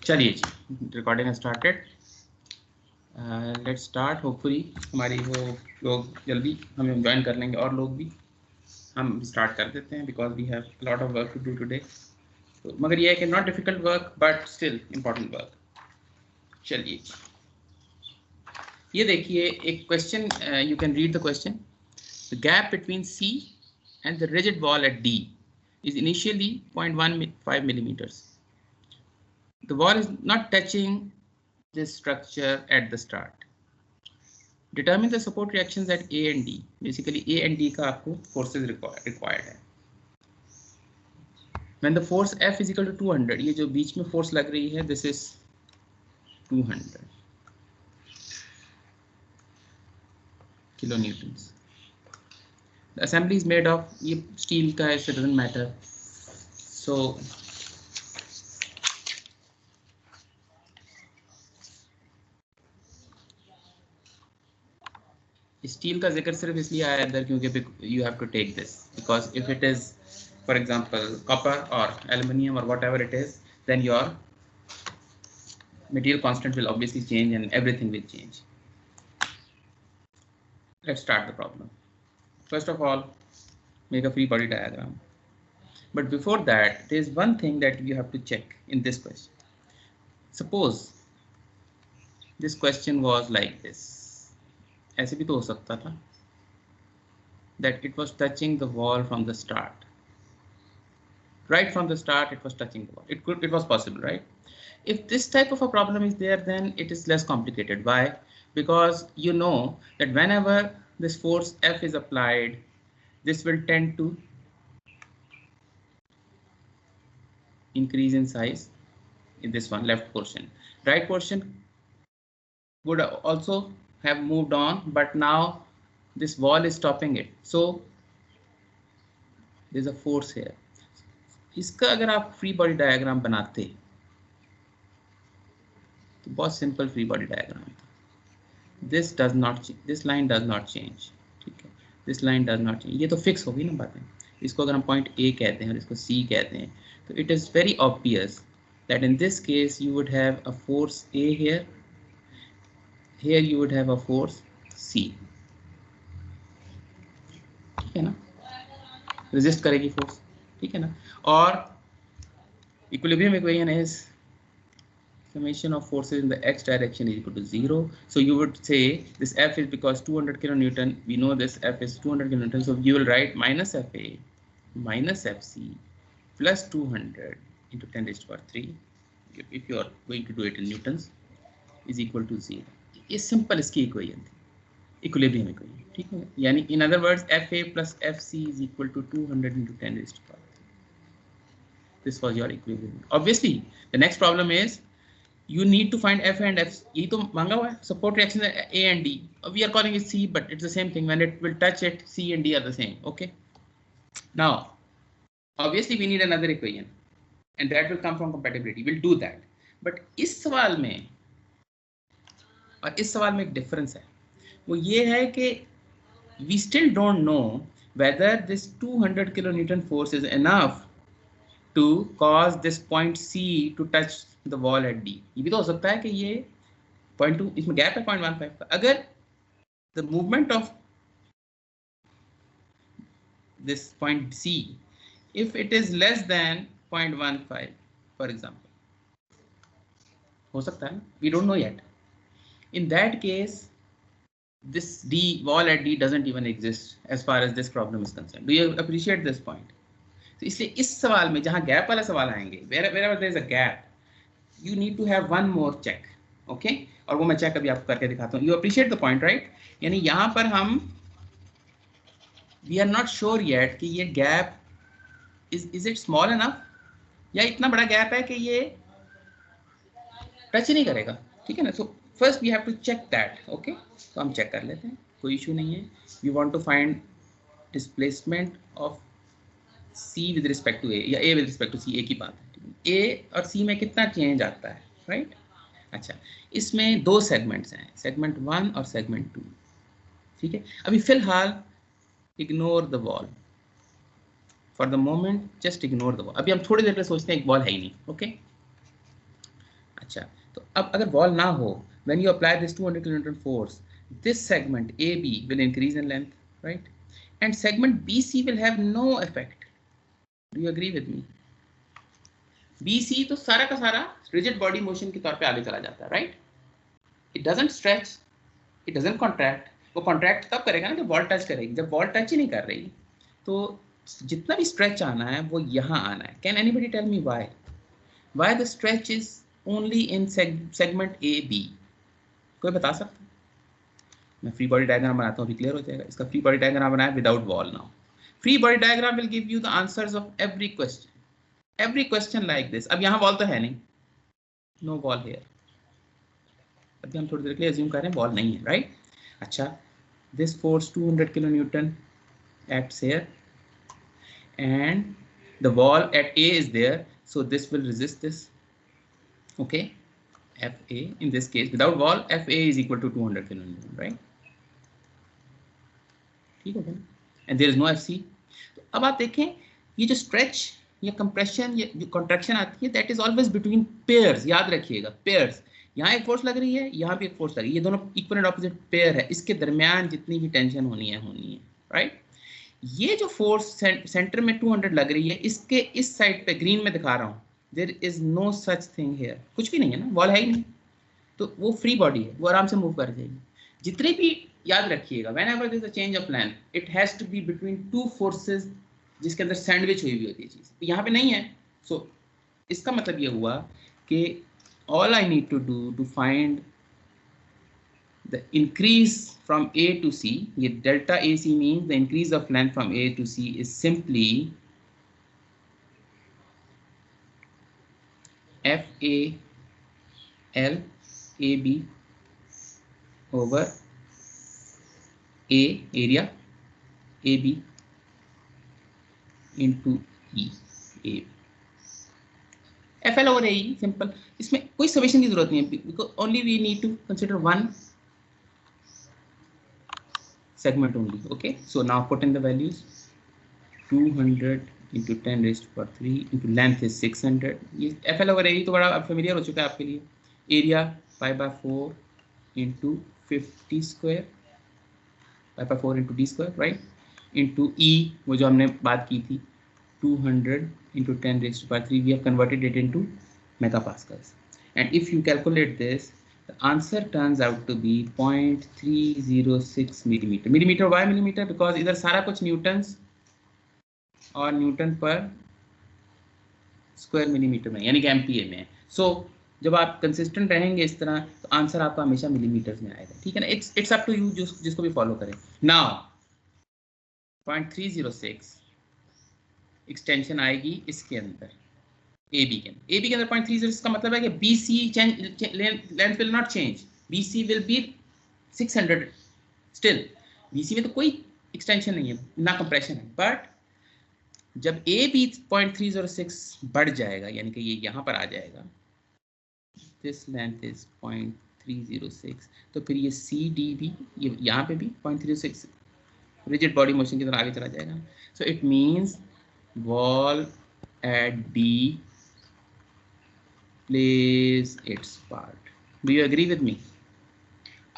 चलिए जी, recording started. Let's start. Hopefully हमारी वो लोग जल्दी हमें ज्वाइन कर लेंगे और लोग भी। हम स्टार्ट कर देते हैं because we have lot of work to do today. तो मगर ये है कि not difficult work but still important work. चलिए ये देखिए एक question, you can read the question. The gap between C and the rigid wall at D is initially 0.15 millimeters. The wall is not touching this structure at the start. Determine the support reactions at A and D. Basically A and D का आपको forces required है. When the force F is equal to 200, ये जो बीच में force लग रही है, this is 200 kilonewtons. The assembly is made of, ये steel का है, so it doesn't matter. So steel का जिक्र सिर्फ इसलिए आया इधर क्योंकि you have to take this because if it is for example copper और एल्युमिनियम और whatever it is then your material constant will obviously change and everything will change. Let's start the problem. First of all, make a free body diagram. But before that, there is one thing that you have to check in this question. Suppose this question was like this. ऐसे भी तो हो सकता था that it was touching the wall from the start. Right from the start, it was touching the wall. It was possible, right? If this type of a problem is there, then it is less complicated. Why? Because you know that whenever this force F is applied, this will tend to increase in size in this one left portion. Right portion would also have moved on, but now this wall is stopping it. So there is a force here. इसका अगर आप free body diagram बनाते तो बहुत simple free body diagram था. This line does not change. ठीक है, this line does not change. ये तो फिक्स होगी ना बातें. इसको अगर हम पॉइंट ए कहते हैं और इसको सी कहते हैं तो it is very obvious that in this case you would have a force A here, here you would have a force C. ठीक है ना, रेजिस्ट करेगी फोर्स. ठीक है ना. और equilibrium equation is summation of forces in the x direction is equal to 0. So you would say this F is because 200 kilonewton. We know this F is 200 kilonewton. So you will write minus Fa minus Fc plus 200 into 10 raised to power 3. If you are going to do it in newtons, is equal to 0. ये simple इसकी equation थी, equilibrium equation. ठीक है. यानी in other words, Fa plus Fc is equal to 200 into 10 raised to power 3. This was your equilibrium. Obviously, the next problem is you need to find F and F. ये तो मांगा हुआ है. Support reactions A and D. We are calling it C, but it's the same thing. When it will touch it, C and D are the same. Okay. Now, obviously we need another equation, and that will come from compatibility. We'll do that. But इस सवाल में और इस सवाल में एक difference है. वो ये है कि we still don't know whether this 200 kilonewton force is enough to cause this point C to touch the wall at D. ये भी तो हो सकता है कि ये 0.2, इसमें गैप है 0.15 का. अगर the movement of this point C, if it is less than 0.15, for example, हो सकता है. We don't know yet. In that case, this D wall at D doesn't even exist as far as this problem is concerned. Do you appreciate this point? तो इसलिए इस सवाल में जहां gap वाला सवाल आएंगे, wherever there is a gap, you need to have one more check. Okay? और वो मैं चेक अभी आपको करके दिखाता हूँ. You appreciate the point, right? यानी यहाँ पर हम we are not sure yet कि ये gap is it small enough या इतना बड़ा गैप है कि ये टच नहीं करेगा. ठीक है ना. So first we have to check that. Okay? तो हम चेक कर लेते हैं, कोई इशू नहीं है. You want to find displacement of C with respect to A या A with respect to C. A की बात है. A और C में कितना चेंज आता है, राइट? अच्छा, इसमें दो सेगमेंट्स हैं, सेगमेंट 1 और सेगमेंट 2. ठीक है. अभी फिलहाल ignore the wall for the moment, just ignore the wall. अभी हम थोड़ी देर में सोचते हैं एक वॉल है ही नहीं. ओके. अच्छा, तो अब अगर वॉल ना हो, when you apply this 200 kilonewton force, this segment AB will increase in length, right? And segment BC will have no effect. Do you agree with me? BC तो सारा का सारा rigid body motion के तौर पे आगे चला जाता है, right? It doesn't stretch, it doesn't contract. वो contract तब करेगा ना जब वॉल टच करेगी, जब वॉल टच ही नहीं कर रही तो जितना भी स्ट्रेच आना है वो यहाँ आना है. Can anybody tell me why? Why the stretch is only in segment AB? कोई बता सकता है? मैं फ्री बॉडी डायग्राम बनाता हूँ, अभी क्लियर हो जाएगा. इसका फ्री बॉडी डायग्राम बनाया without wall. Now free body diagram will give you the answers of every question like this. अब यहाँ वॉल तो है नहीं, नो वॉल हियर. अभी हम थोड़ी देर के लिए अज्यूम कर रहे हैं वॉल नहीं है, राइट? अच्छा, this force 200 kilo Newton acts here and the wall at A is there, so this will resist this. Okay, FA in this case without wall, FA is equal to 200 kilonewton, right? ठीक है. And there is no FC. तो अब आप देखें ये जो stretch या compression या जो contraction आती है, that is always between pairs. याद रखिएगा, pairs. यहाँ एक फोर्स लग रही है, यहाँ भी एक फोर्स लग रही है, ये दोनों इक्वल एंड ऑपोजिट पेयर है. इसके दरमियान जितनी भी टेंशन होनी है, राइट? ये जो फोर्स सेंटर में 200 लग रही है, इसके इस साइड पे ग्रीन में दिखा रहा हूँ, there is no such thing here. कुछ भी नहीं है ना, वॉल है ही नहीं, तो वो फ्री बॉडी है, वो आराम से मूव कर जाएगी. जितने भी याद रखिएगा, whenever there is a change of length, it has to be between two forces जिसके अंदर सैंडविच हुई होती है चीज. तो यहाँ पे नहीं है. सो इसका मतलब ये हुआ कि all I need to do to find the increase from A to C, ये delta AC means the increase of length from A to C is simply FA L AB over A area AB into E A. FL over AE simple, इसमें कोई summation की जरूरत नहीं है, because only we need to consider one segment only. Okay, so now put in the values. 200 into 10 raised to power 3 into length is 600. ये FL over AE तो बड़ा अब familiar हो चुका है आपके लिए. Area pi by 4 into 50 square, pi by 4 into d square, right? Into E, वो जो हमने बात की थी, 200 into 10 raised to power 3. We have converted it into megapascals. And if you calculate this, the answer turns out to be 0.306 millimeter. Millimeter, why millimeter? Because इधर सारा कुछ Newton's और न्यूटन पर स्क्वायर मिलीमीटर में, यानी कि एमपीए में. सो जब आप कंसिस्टेंट रहेंगे इस तरह, तो आंसर आपका हमेशा मिलीमीटर्स में आएगा. ठीक है ना? इट्स अप टू यू, जिसको भी फॉलो करें. नाउ 0.306 एक्सटेंशन आएगी इसके अंदर, AB के अंदर 0.30. का मतलब है कि BC length will not change, BC will be 600 still. BC में तो कोई एक्सटेंशन नहीं है, ना कंप्रेशन है. बट जब AB 0.306 बढ़ जाएगा, यानी कि ये यहाँ पर आ जाएगा, दिस लेंथ इज 0.306, तो फिर ये CD भी, ये यहाँ पे भी 0.306 रिजिड बॉडी मोशन की तरह आगे चला जाएगा. So it means wall at D plays its part. Do you agree with me?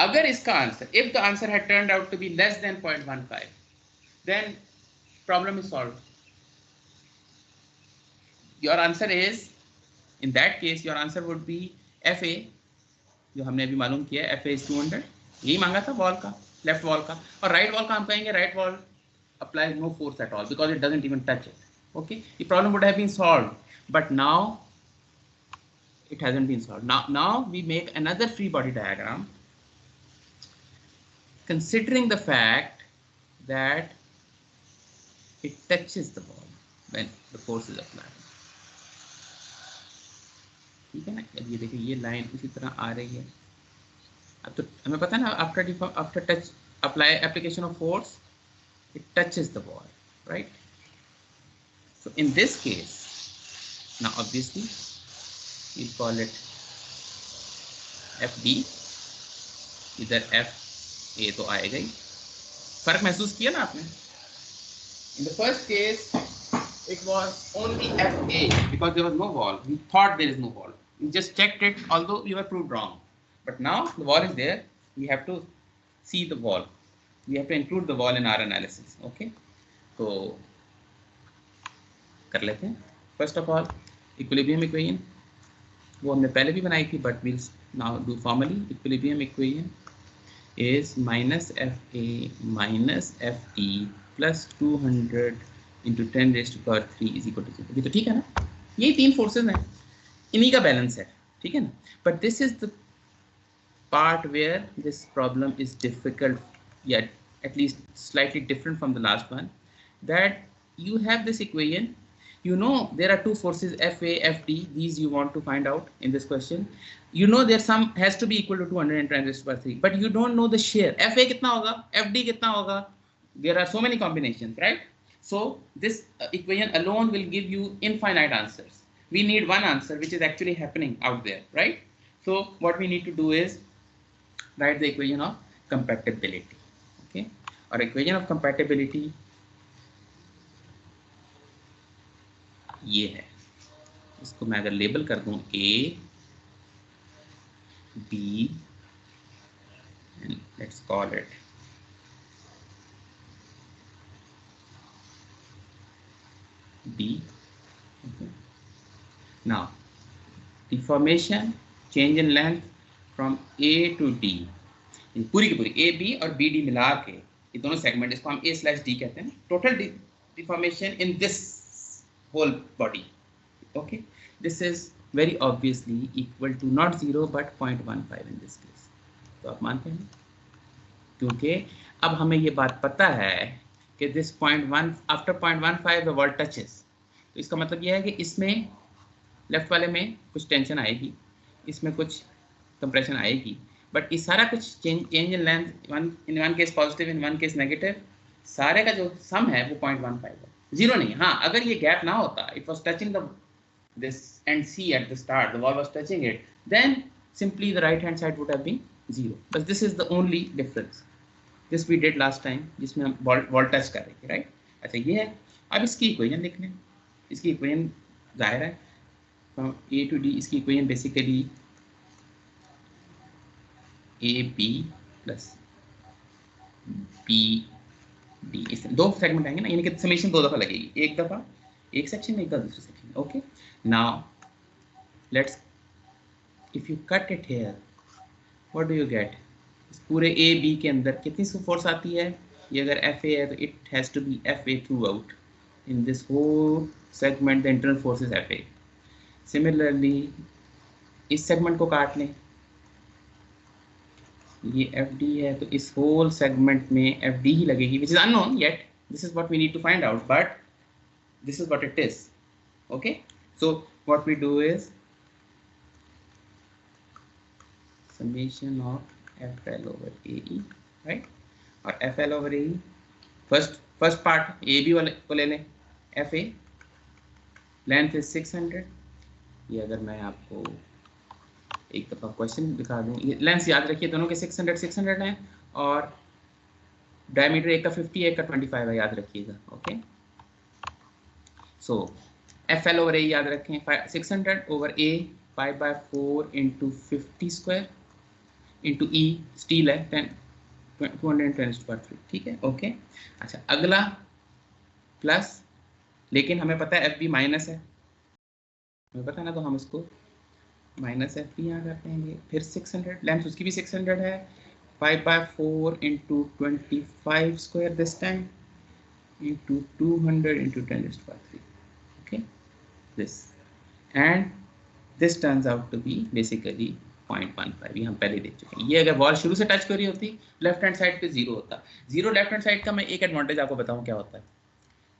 अगर इसका answer, if the answer had turned out to be less than 0.15, then problem is solved. Your answer is, in that case, your answer would be FA, जो हमने अभी मालूम किया है, FA is 200. यही मांगा था वॉल का, लेफ्ट वॉल का. और राइट वॉल का हम कहेंगे right wall applies no force at all because it doesn't even touch it. Okay, the problem would have been solved, but now it hasn't been solved. Now we make another free body diagram considering the fact that it touches the wall when the force is applied. ठीक है ना? अब ये देखिए, ये line उसी तरह आ रही है. अब तो हमें पता है ना, after touch application of force, it touches the wall, right? So in this case, now obviously we'll call it FD. इधर FA तो आएगा ही. फर्क महसूस किया ना आपने? In the first case, it was only FA because there was no wall. We thought there is no wall. You just checked it, although you were proved wrong. But now the wall is there. We have to see the wall. We have to include the wall in our analysis. Okay. तो कर लेते हैं. First of all, equilibrium equation. वो हमने पहले भी बनाई थी, but we'll now do formally. Equilibrium equation is minus FA minus FE plus 200 into 10 raised to power 3 is equal to 0. ये तो ठीक है ना? यही तीन फोर्सेज हैं, इन्हीं का बैलेंस है, ठीक है ना? But this is the part where this problem is difficult, yet at least slightly different from the last one. That you have this equation. You know there are two forces FA, FD. These you want to find out in this question. You know there some has to be equal to 210 raised to power 3, but you don't know the share. FA कितना होगा, FD कितना होगा. There are so many combinations, right? So this equation alone will give you infinite answers. We need one answer which is actually happening out there, right? So what we need to do is write the equation of compatibility. Okay, or equation of compatibility ये है. इसको मैं अगर label कर दूं A, B, and let's call it D. Okay. Now deformation, change in length from A to D. पूरी की पूरी A, B और B, D मिला के ये दोनों सेगमेंट, इसको हम A/D कहते हैं. Total deformation in this whole body. Okay, this is very obviously equal to not 0 but 0.15 in this case. तो आप मानते हैं, क्योंकि अब हमें ये बात पता है कि this 0.1 after 0.15 the wall touches. तो इसका मतलब ये है कि इसमें लेफ्ट वाले में कुछ टेंशन आएगी, इसमें कुछ कंप्रेशन आएगी, बट इस सारा कुछ change in length, in one case positive, in one case negative, सारे का जो सम है वो 0.15 है, 0 नहीं. हाँ, अगर ये गैप ना होता, it was touching the this and C at the start, the wall was touching it, then simply the right hand side would have been 0. But this is the only difference. This we did last time, जिसमें हम wall touch कर रहे थे, right? अच्छा ये है. अब इसकी इक्वेशन लिख लें. इसकी इक्वेशन जाहिर है from A to D. इसकी equation basically AB plus BD. इस दो सेगमेंट आएंगे ना, यानी कि समेशन दो दफा लगेगी, एक दफा एक सेक्शन में, एक दफा दूसरे सेक्शन में. Okay, now let's, if you cut it here, what do you get? इस पूरे ए बी के अंदर कितनी फोर्स आती है? ये अगर एफ ए है तो it has to be F A throughout in this whole segment. The internal force is F A. Similarly इस सेगमेंट को काट लें, ये एफ डी है, तो इस होल सेगमेंट में एफ डी ही लगेगी, which is unknown yet. This is what we need to find out, but this is what it is. Okay, so what we do is summation of FL over AE, right? or FL over AE. first part AB वाले को ले लें. FA length is 600. ये अगर मैं आपको एक दफा क्वेश्चन दिखा दूं, ये लेंथ याद रखिए, दोनों के 600 हैं, और डायमीटर एक का 50 है, एक का 25 है, याद रखिएगा. Okay, so FL over A याद रखें, 600 over A 5/4 into 50 square into E, steel है, 210 ठीक है. ओके, अच्छा अगला प्लस, लेकिन हमें पता है FB माइनस है, हमें पता है ना, तो हम उसको माइनस FB यहाँ कर देंगे. फिर 600, लेंथ उसकी भी 600 है, 5/4 into 25 square this time into 200 into 10^3. Okay, this, and this turns out to be basically 0.15. ये हम पहले देख चुके हैं. ये अगर वॉल शुरू से टच कर रही होती, लेफ्ट हैंड साइड पे 0 होता. 0 लेफ्ट हैंड साइड का मैं एक एडवांटेज आपको बताऊं क्या होता है.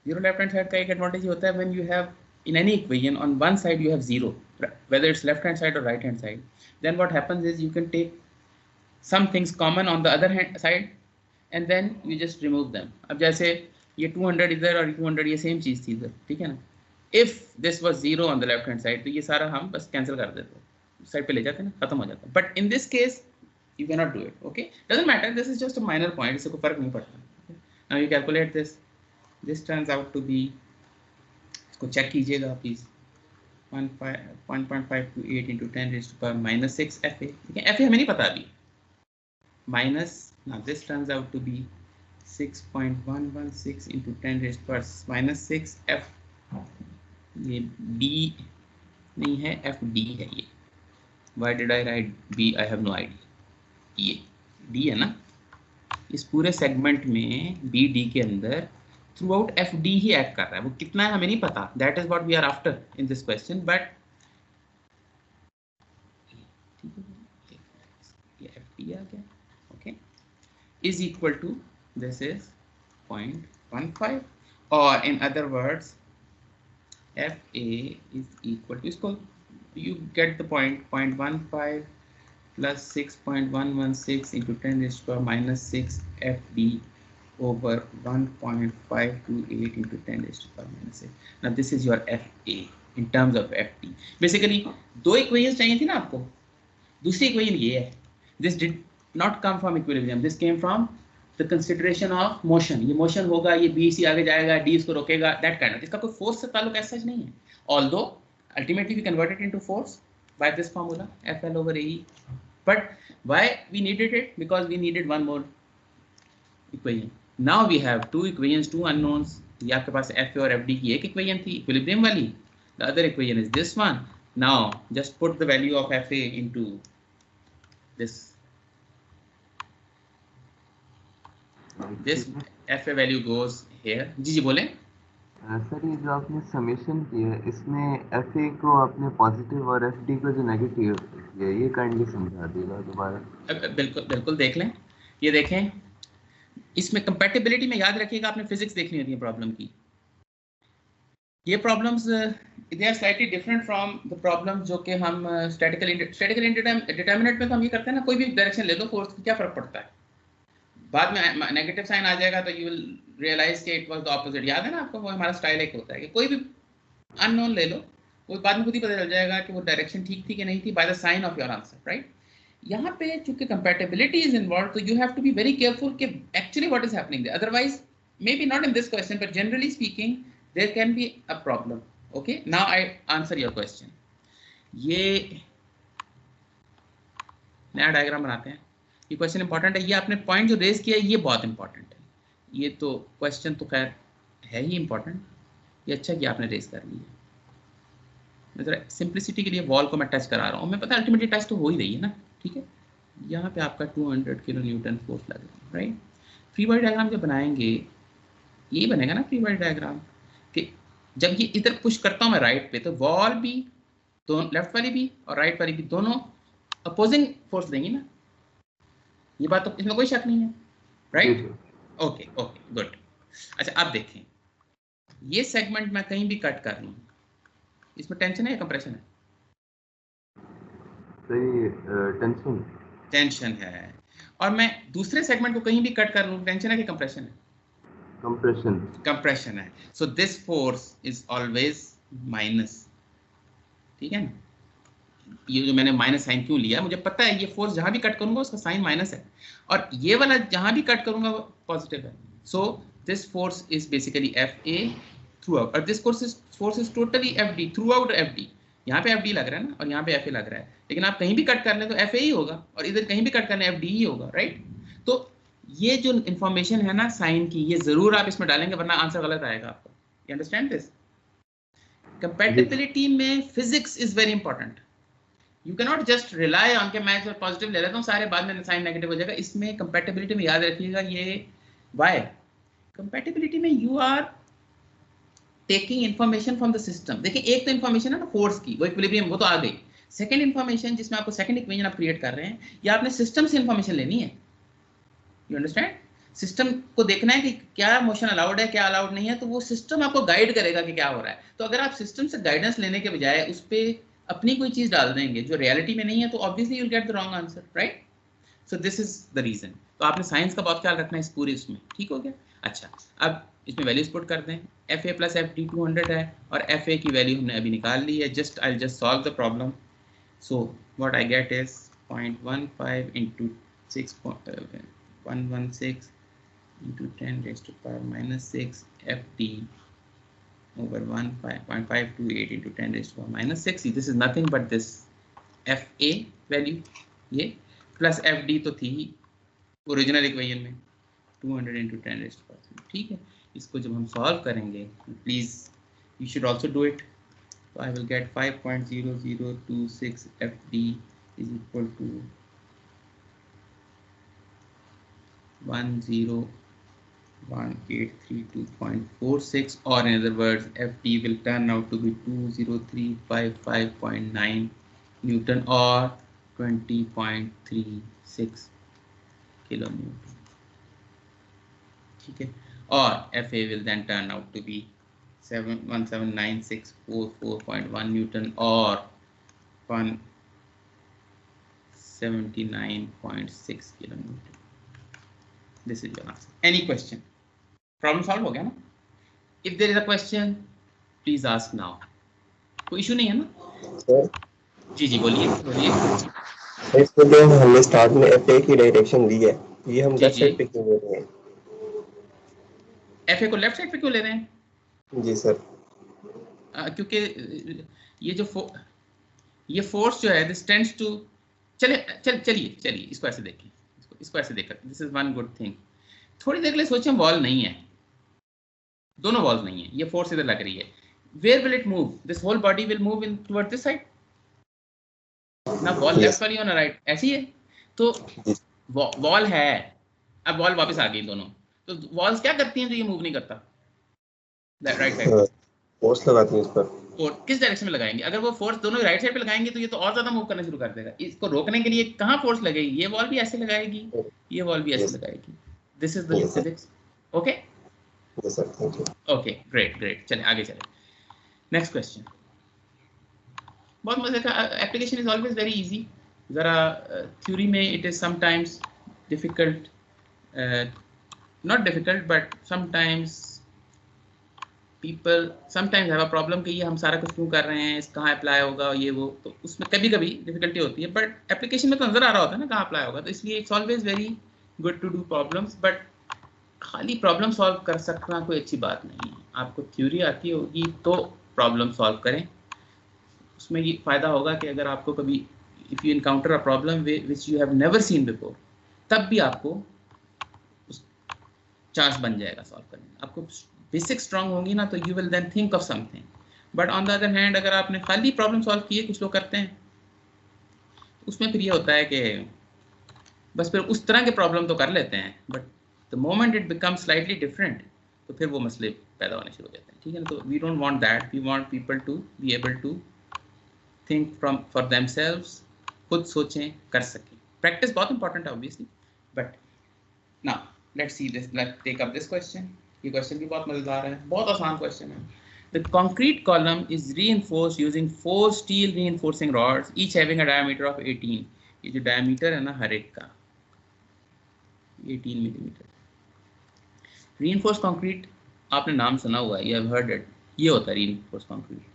0 लेफ्ट हैंड साइड का एक एडवांटेज ये होता है, when you have in any equation on one side you have 0, whether it's left hand side or right hand side, then what happens is you can take some things common on the other hand side and then you just remove them. अब जैसे ये 200 इधर और 200 ये same चीज़ थी इधर, ठीक है ना. If this was 0 on the left hand side, तो ये सारा हम बस कैंसिल कर देते, साइड पे ले जाते हैं ना, खत्म हो जाता है. But in this case you cannot do it. Okay, doesn't matter, this is just a minor point, इससे कोई फर्क नहीं पड़ता. Okay? Now you calculate this turns out to be, इसको चेक कीजिएगा please, 1.5 to 8 into 10 raised to power minus 6 FA. FA हमें नहीं पता अभी. Minus, now this turns out to be 6.116 into 10 raised to power minus 6 F. ये B नहीं है, FD है ये. Why did I write B? I have no idea. ये D है ना. इस पूरे सेगमेंट में BD के अंदर थ्रू आउट FD ही एक्ट कर रहा है. वो कितना है हमें नहीं पता. That is what we are after in this question. But ये FD आ गया. Okay, is equal to this is 0.15 और in other words FA is equal to, इसको you get the point, 0.15 plus 6.116 into 10 raised to power minus 6 FD over 1.528 into 10 raised to power minus 6. Now this is your FA in terms of FD. Basically दो equations चाहिए थी ना आपको. दूसरी equation ये है. This did not come from equilibrium. This came from the consideration of motion. ये motion होगा, ये B से आगे जाएगा, D इसको रोकेगा, that kind of. इसका कोई फोर्स से ताल्लुक ऐसा नहीं है. Although ultimately we convert it into force by this formula FL over AE. But why we needed it? Because we needed one more equation. Now we have two equations, two unknowns. ये आपके पास FA और FD की एक equation थी equilibrium वाली. The other equation is this one. Now just put the value of FA into this. This FA value goes here. जी बोलें. Sir ये जो आपने समेशन किया है इसमें FA को आपने पॉजिटिव और FD को जो नेगेटिव किया ये काइंडली समझा दीजिएगा दोबारा. बिल्कुल बिल्कुल देख लें. ये देखें, इसमें कंपैटिबिलिटी में याद रखिएगा आपने फिजिक्स देखनी होती है प्रॉब्लम की. ये problems they are slightly different from the problem जो कि हम स्टैटिकल डिटरमिनेंट में तो हम ये करते हैं ना, कोई भी डायरेक्शन ले दो फोर्स की क्या फर्क पड़ता है. बाद में नेगेटिव साइन आ जाएगा तो यू विल रियलाइज कि इट वाज द ऑपोजिट. याद है ना आपको, वो हमारा स्टाइल एक होता है कि कोई भी अननोन ले लो, वो बाद में खुद ही पता चल जाएगा कि वो डायरेक्शन ठीक थी कि नहीं थी by the sign of your answer, right. यहाँ पे चूंकि कंपैटिबिलिटी इज इन्वॉल्व तो you have to be very careful कि actually what is happening there. Otherwise may be not in this question but generally speaking there can be a problem. Okay, now I answer your question. ये नया diagram बनाते हैं. ये question important है. ये आपने point जो रेज किया है ये बहुत इंपॉर्टेंट है. ये तो क्वेश्चन तो खैर है ही इंपॉर्टेंट. ये अच्छा कि आपने रेज कर लिया. मैं जरा सिंप्लिसिटी के लिए वॉल को मैं टच करा रहा हूँ. मैं पता है अल्टीमेटली टच तो हो ही रही है ना, ठीक है. यहाँ पे आपका 200 किलो न्यूटन फोर्स लग रहा है, राइट. फ्री बॉडी डायग्राम जब बनाएंगे यही बनेगा ना फ्री बॉडी डायग्राम, कि जब ये इधर पुश करता हूँ मैं राइट पे तो वॉल भी दोनों, लेफ्ट वाली भी और राइट वाली भी दोनों अपोजिंग फोर्स देंगी ना. ये बात तो इसमें कोई शक नहीं है, राइट. Okay okay good. अच्छा अब देखें, ये सेगमेंट मैं कहीं भी कट कर लूं, इसमें टेंशन है या कंप्रेशन है? सही, टेंशन है. और मैं दूसरे सेगमेंट को कहीं भी कट कर लूं, टेंशन है कि कंप्रेशन है? कंप्रेशन है. So this force is always minus. ठीक है ना. ये जो मैंने माइनस साइन क्यों लिया, मुझे पता है ये फोर्स जहां भी कट करूंगा उसका साइन माइनस है और ये वाला जहां भी कट करूंगा वो पॉजिटिव है. So this force is basically FA throughout और this force is totally FD throughout. FD यहाँ पे FD लग रहा है ना और यहाँ पे FA लग रहा है, लेकिन आप कहीं भी कट कर लें तो FA ही होगा और इधर कहीं भी कट कर लें FD ही होगा, राइट. तो ये जो इंफॉर्मेशन है ना साइन की, ये जरूर आप इसमें डालेंगे वरना आंसर गलत आएगा आपको. You understand this. कंपैटिबिलिटी में physics is very important. You can not just rely on के मैं पॉजिटिव ले लेता हूँ सारे, बाद में साइन नेगेटिव हो जाएगा. इसमें कंपैटिबिलिटी में याद रखिएगा ये वाई. कंपैटिबिलिटी में you are taking information from the system. देखिए एक तो इंफॉर्मेशन है ना फोर्स की, वो इक्विलिब्रियम वो तो आ गई. सेकंड इंफॉर्मेशन जिसमें आपको सेकंड इक्वेशन आप क्रिएट कर रहे हैं, या आपने सिस्टम से इंफॉर्मेशन लेनी है. You understand. सिस्टम को देखना है कि क्या मोशन अलाउड है क्या अलाउड नहीं है, तो वो सिस्टम आपको गाइड करेगा कि क्या हो रहा है. तो अगर आप सिस्टम से गाइडेंस लेने के बजाय उस पर अपनी कोई चीज डाल देंगे जो रियलिटी में नहीं है तो obviously you will get the wrong answer, right. So this is the reason. तो आपने साइंस का बहुत ख्याल रखना है इस पूरे उसमें. ठीक हो गया. अच्छा अब इसमें वैल्यूज पुट कर दें. FA प्लस FD 200 है और FA की वैल्यू हमने अभी निकाल ली है. Just I just solve the problem. So what I get is 0.15 into 6.116 into 10 raised to power minus 6 FD over 1.528 into 10 raised to minus 6. This is nothing but this FA value ये plus FD तो थी original equation में 200 into 10 raised to 3. ठीक है, इसको जब हम solve करेंगे please you should also do it. So I will get 5.0026 FD is equal to 101,832.46, or in other words FD will turn out to be 20355.9 Newton or 20.36 kilonewton. ठीक है, और FA will then turn out to be 179,644.1 Newton or 179.6 kilonewton. This is your answer. Any question? Problem solve हो गया ना? If there is a question, please ask now. कोई issue नहीं है ना? सर जी जी बोलिए बोलिए. इसको जो हमने स्टार्ट में FA की डायरेक्शन दी है, ये हम लेफ्ट साइड पे क्यों ले रहे हैं? FA को लेफ्ट साइड पे क्यों ले रहे हैं? जी सर. क्योंकि ये फोर्स जो है दिस टेंड्स टू चलिए इसको ऐसे देखें, इसको ऐसे देखा. This is one good thing. थोड़ी देर के लिए सोचें, वॉल नहीं है, दोनों वॉल्स नहीं है, ये फोर्स इधर लग रही है. Where will it move? This whole body will move in toward this side ना. वॉल लेफ्ट वाली और ना राइट, ऐसी है. तो वॉल है, अब वॉल वापस आ गई दोनों. तो वॉल्स क्या करती हैं जो ये मूव नहीं करता? राइट साइड फोर्स लगाती है इस पर. और किस डायरेक्शन में लगाएंगे? अगर वो फोर्स दोनों राइट साइड पे लगाएंगे तो ये तो और ज्यादा मूव करना शुरू कर देगा. इसको रोकने के लिए कहाँ फोर्स लगेगी? ये वॉल भी ऐसे लगाएगी, ये वॉल भी ऐसे लगाएगी. This is the physics. Okay yes sir, thank you. Okay great. चलिए आगे चले. नेक्स्ट क्वेश्चन बहुत मजे का. Application is always very easy. जरा थ्योरी में it is sometimes difficult, not difficult but sometimes people sometimes have a problem कि ये हम सारा कुछ क्यों कर रहे हैं, इस कहाँ अप्लाई होगा, ये वो. तो उसमें कभी कभी डिफिकल्टी होती है, बट एप्लीकेशन में तो नजर आ रहा होता है ना कहाँ अप्लाई होगा. तो इसलिए it's always very good to do problems. But खाली प्रॉब्लम सॉल्व कर सकना कोई अच्छी बात नहीं है. आपको थ्योरी आती होगी तो प्रॉब्लम सॉल्व करें. उसमें ये फायदा होगा कि अगर आपको कभी if you encounter a problem which you have never seen before, तब भी आपको चांस बन जाएगा सॉल्व करने. आपको बेसिक स्ट्रांग होंगी ना तो you will then think of something. But on the other hand अगर आपने खाली प्रॉब्लम सॉल्व किए, कुछ लोग करते हैं, उसमें फिर ये होता है कि बस फिर उस तरह के प्रॉब्लम तो कर लेते हैं, but the moment it becomes slightly different तो फिर वो मसले पैदा होने शुरू हो जाते हैं. ठीक है ना? तो we don't want that. We want people to be able to think from for themselves, खुद सोचें, कर सकें. प्रैक्टिस बहुत इंपॉर्टेंट है obviously. But now let's see this, let's take up this question. ये क्वेश्चन भी बहुत मजेदार है, बहुत आसान क्वेश्चन है. The concrete column is reinforced using 4 steel reinforcing rods, each having a diameter of 18. ये जो diameter है ना हर एक का 18 मिलीमीटर. Reinforced concrete आपने नाम सुना हुआ है, you have heard it. ये होता है reinforced concrete.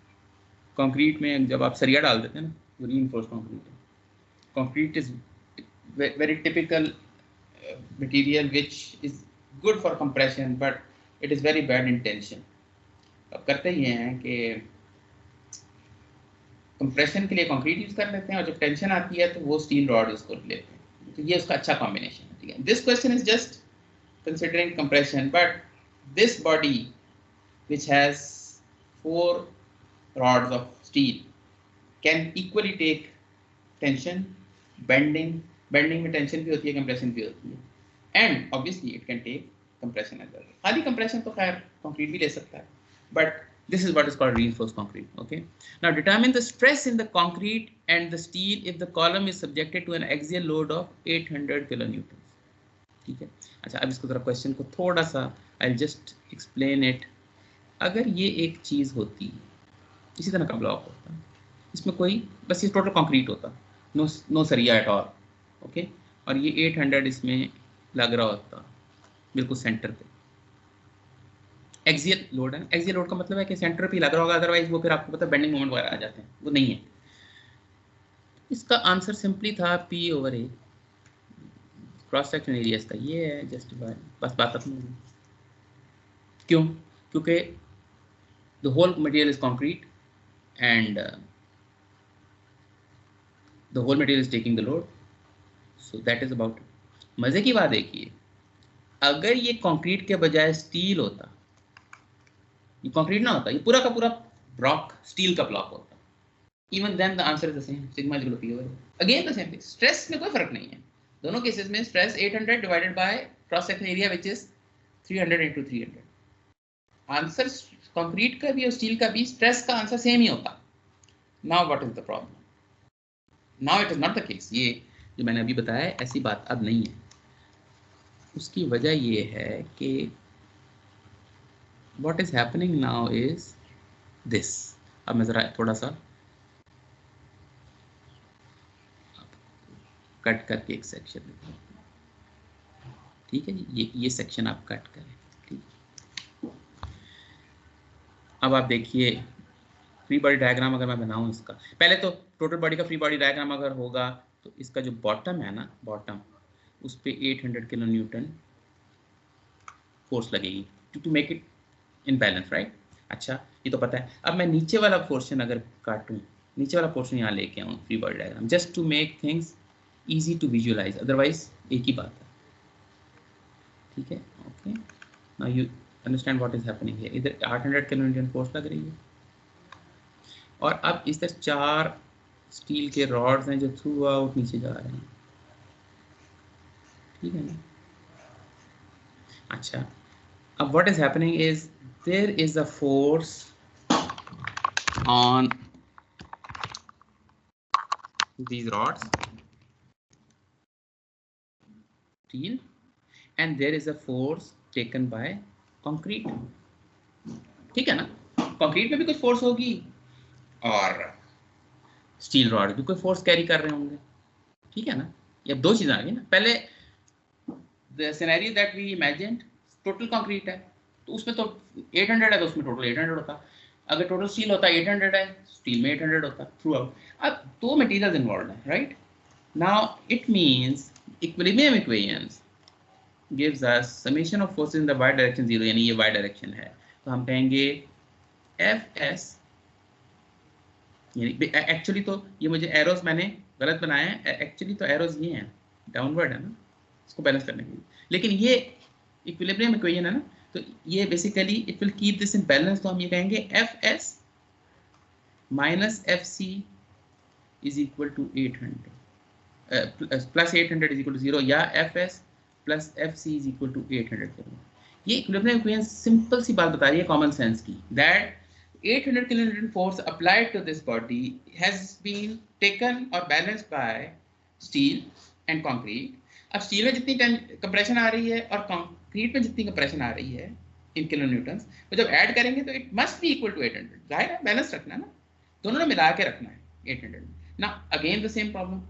Concrete में जब आप सरिया डाल देते हैं ना, वो reinforced concrete है. Concrete is very typical material which is good for compression, but it is very bad in tension. अब करते ही हैं कि कंप्रेशन के लिए कंक्रीट यूज कर लेते हैं और जब टेंशन आती है तो वो स्टील रॉड यूज कर लेते हैं. तो ये उसका अच्छा कॉम्बिनेशन है. ठीक है, this question is just considering compression, but this body which has 4 rods of steel can equally take tension, bending में टेंशन भी होती है, कंप्रेशन भी होती है, and obviously it can take compression as well. खाली compression तो खैर concrete भी ले सकता है, but this is what is called reinforced concrete. Okay, now determine the stress in the concrete and the steel if the column is subjected to an axial load of 800 kilonewtons. ठीक है, अच्छा अब इसको जरा क्वेश्चन को थोड़ा सा I'll just explain it. अगर ये एक चीज होती, इसी तरह का ब्लॉक होता, इसमें कोई बस ये टोटल कंक्रीट होता, नो सरिया एट ऑल. ओके, और ये 800 इसमें लग रहा होता बिल्कुल सेंटर पे. एक्सियल लोड है. एक्सियल लोड का मतलब है कि सेंटर पे लग रहा होगा, अदरवाइज वो फिर आपको पता है बेंडिंग मोमेंट वगैरह आ जाते हैं, वो नहीं है. इसका आंसर सिंपली था P/A. क्रॉस सेक्शन एरिया इसका ये है, जस्टिफाई, बस बात अपनी. क्यों? क्योंकि the whole material is concrete and the whole material is taking the load. So that is about it. मजे की बात देखिए, अगर ये कंक्रीट के बजाय स्टील होता, ये कंक्रीट ना होता, ये पूरा का पूरा ब्लॉक स्टील का ब्लॉक होता, even then the answer is the same, sigma is equal to p over again the same thing. Stress में कोई फर्क नहीं है, दोनों केसेस में stress 800 divided by cross section area which is 300 into 300. Answer concrete का भी और स्टील का भी स्ट्रेस का आंसर सेम ही होता. Now what is the problem? Now it is not the case. ये जो मैंने अभी बताया ऐसी बात अब नहीं है. उसकी वजह ये है कि what is happening now is this. अब मैं जरा थोड़ा सा कट करके एक सेक्शन लिखता हूं, ठीक है जी. ये सेक्शन आप कट करें, ठीक. अब आप देखिए फ्री बॉडी डायग्राम अगर मैं बनाऊं इसका, पहले तो टोटल बॉडी का फ्री बॉडी डायग्राम अगर होगा तो इसका जो बॉटम है ना, बॉटम उस पे 800 किलो न्यूटन फोर्स लगेगी to make it in balance, right. अच्छा ये तो पता है. अब मैं नीचे वाला पोर्शन अगर काटूं, नीचे वाला पोर्शन यहाँ लेके आऊँ free body diagram, just to make things easy to visualize, otherwise एक ही बात है, ठीक है. Okay, now you understand what is happening here. इधर 800 किलो न्यूटन फोर्स लग रही है और अब इस तरह 4 स्टील के रॉड्स हैं जो थ्रू आउट नीचे जा रहे हैं, ठीक है ना. अच्छा, अब what is happening is there is a force on these rods, steel, and there is a force taken by concrete, ठीक है ना. कंक्रीट में भी कुछ फोर्स होगी और स्टील रॉड भी कोई फोर्स कैरी कर रहे होंगे, ठीक है ना. ये अब दो चीजें आ गई ना. पहले the scenario that we imagined, total concrete है तो उसमें तो 800 है तो उसमें टोटल 800 होता. अगर टोटल स्टील होता 800 है, स्टील में 800 होता थ्रू आउट. अब दो मटेरियल्स इन्वॉल्व है, right. Now it means equilibrium equations gives us summation of forces in the y direction 0, यानी ये y direction है तो हम कहेंगे Fs, यानी एक्चुअली तो ये मुझे एरोस मैंने गलत बनाए हैं, एक्चुअली तो एरोस ये हैं डाउनवर्ड है ना, इसको बैलेंस करने के लिए. लेकिन ये इक्विलिब्रियम इक्वेशन है ना, तो ये basically it will keep this in balance. तो हम ये कहेंगे Fs minus Fc is equal to 800 plus 800 is equal to 0, या Fs plus Fc is equal to 800 करूँ. ये इक्विलिब्रियम इक्वेशन सिंपल सी बात बता रही है कॉमन सेंस की, that 800 kilonewton force applied to this body has been taken और balanced by steel and concrete. अब स्टील में जितनी कंप्रेशन आ रही है और कंक्रीट में जितनी कंप्रेशन आ रही है इन किलोन्यूटन्स, तो जब ऐड करेंगे तो it must be equal to 800. जाहिर है बैलेंस रखना है ना, दोनों ने मिला के रखना है 800. ना again the same problem,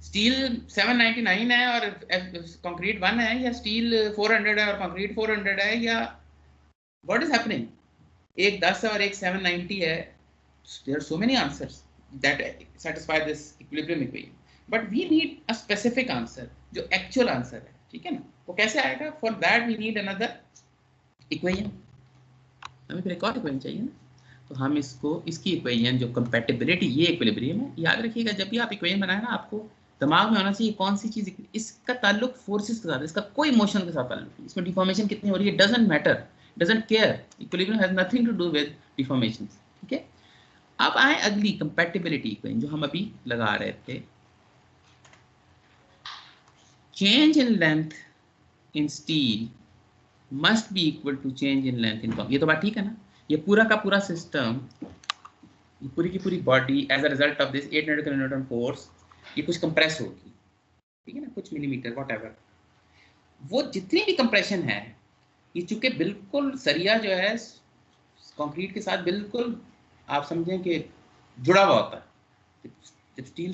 steel 799 है और कंक्रीट 1 है, या स्टील 400 है और कंक्रीट 400 है, या व्हाट इज हैपनिंग. एक 10 है और एक 790 है. There are so many answers that satisfy this equilibrium equation, but we need a specific answer जो एक्चुअल आंसर है, ठीक है ना. वो कैसे आएगा? For that we need another equation. हमें फिर एक और इक्वेशन चाहिए ना. तो हम इसको, इसकी इक्वेशन जो कंपैटिबिलिटी, ये इक्विलिब्रियम है. याद रखिएगा जब भी आप इक्वेशन बनाए ना, आपको दिमाग में होना चाहिए कौन सी चीज, इसका ताल्लुक फोर्सेस के साथ, इसका कोई मोशन के साथ ताल्लुक नहीं. इसमें डिफॉर्मेशन कितनी हो रही है doesn't matter, doesn't care. Equilibrium has nothing to do with deformations, ठीक है. अब आए अगली कंपैटिबिलिटी इक्वेशन जो हम अभी लगा रहे थे. Change in length in steel must be equal to change in length in concrete. ये तो बात ठीक है ना. ये पूरा का पूरा सिस्टम, पूरी की पूरी body as a result of this 800 kilonewton force, ये कुछ कंप्रेस होगी, ठीक है ना, कुछ मिलीमीटर व्हाटएवर. वो जितनी भी कंप्रेशन है, ये चूंकि बिल्कुल सरिया जो है कंक्रीट के साथ बिल्कुल आप समझें कि जुड़ा हुआ होता है. जब स्टील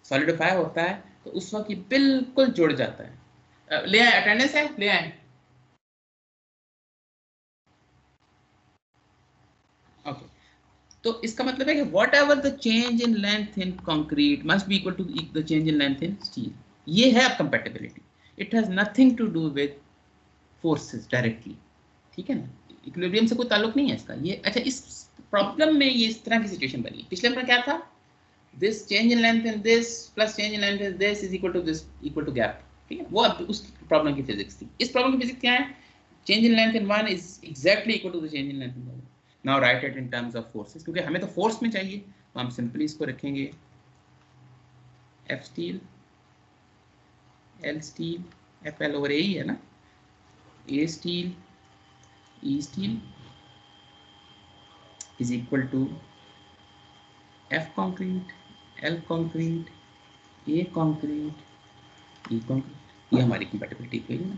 सॉलिडिफाई होता है तो उस वक्त ये बिल्कुल जुड़ जाता है. ले आए, अटेंडेंस है, ले आए. ओके, तो इसका मतलब है कि whatever the change in length in concrete must be equal to the change in length in steel. ये है अब compatibility. It has nothing to do with forces directly. ठीक है ना, इक्विलिब्रियम से कोई ताल्लुक नहीं है इसका ये। अच्छा, इस प्रॉब्लम में ये इस तरह की सिचुएशन बनी। पिछले में क्या था, this change in length in this plus change in length in this is equal to this equal to gap, ठीक है, वो अब उस प्रॉब्लम की फिजिक्स थी। इस प्रॉब्लम की फिजिक्स क्या है, change in length in one is exactly equal to the change in length in the other. Now write it in terms of forces, क्योंकि हमें तो फोर्स में चाहिए, तो हम सिंपली इसको रखेंगे F steel L steel, F L over A ही है ना, A steel E steel is equal to F concrete, L concrete, A concrete, E concrete। ये हमारी compatibility इक्वेशन है,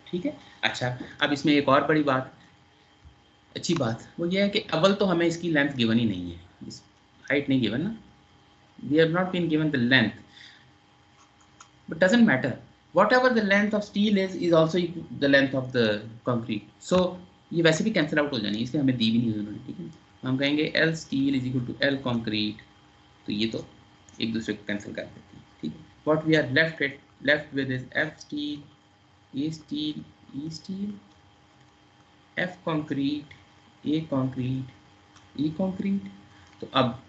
ठीक है। अच्छा, अब इसमें एक और बड़ी बात, अच्छी बात वो ये है कि अव्वल तो हमें इसकी लेंथ गिवन ही नहीं है, इस हाइट नहीं गिवन ना, we have not been given the length, but doesn't matter, whatever the length of steel is also the length of the concrete, so ये वैसे भी कैंसिल आउट हो जानी है, इसलिए हमें दी भी नहीं उन्होंने, ठीक है। हम कहेंगे L steel is equal to L concrete, तो ये तो एक दूसरे को कैंसिल कर देती है, ठीक है। What we are left with is F steel A steel E steel, F concrete A concrete E concrete. तो अब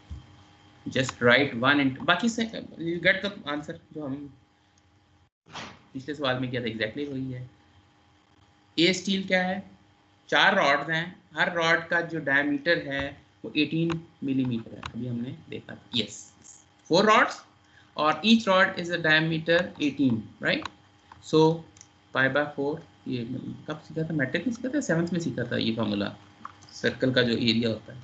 जस्ट राइट वन इनटू, बाकी से यू गेट द आंसर जो हम पिछले सवाल में किया था, एग्जैक्टली वही है। ए स्टील क्या है, 4 रॉड्स हैं, हर रॉड का जो डायमीटर है वो 18 मिलीमीटर है, अभी हमने देखा था, यस 4 रॉड्स और each rod is a diameter 18, right. So pi by 4, ये कब सीखा था, मैट्रिक में सीखा था, 7th में सीखा था ये फार्मूला, सर्कल का जो एरिया होता है,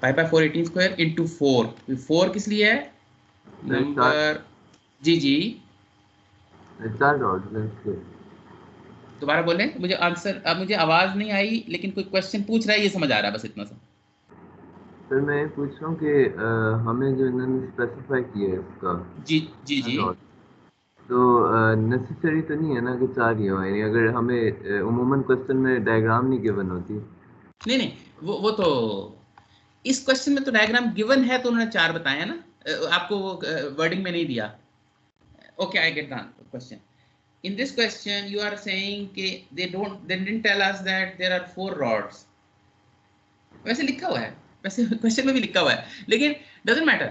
पाई बाय 4 18 स्क्वायर इंटू 4, 4 किस लिए है, नंबर, जी जी 4 रॉड्स। दोबारा बोलें, मुझे आंसर, अब मुझे आवाज नहीं आई, लेकिन कोई क्वेश्चन पूछ रहा है, ये समझ आ रहा है, बस इतना सा। सर मैं पूछ रहा हूँ कि हमें जो इन्होंने स्पेसिफाई किया है इसका, जी जी जी, तो नेसेसरी तो नहीं है ना कि 4 ही हो, यानी अगर हमें उमूमन क्वेश्चन में डायग्राम नहीं गिवन होती। नहीं नहीं, वो तो इस क्वेश्चन में तो डायग्राम गिवन है, तो उन्होंने 4 बताए हैं ना, आपको वो वर्डिंग में नहीं दिया। Okay, I get the question. In this question, you are saying कि they didn't tell us that there are 4 rods. वैसे लिखा हुआ है, वैसे क्वेश्चन में भी लिखा हुआ है, लेकिन doesn't matter।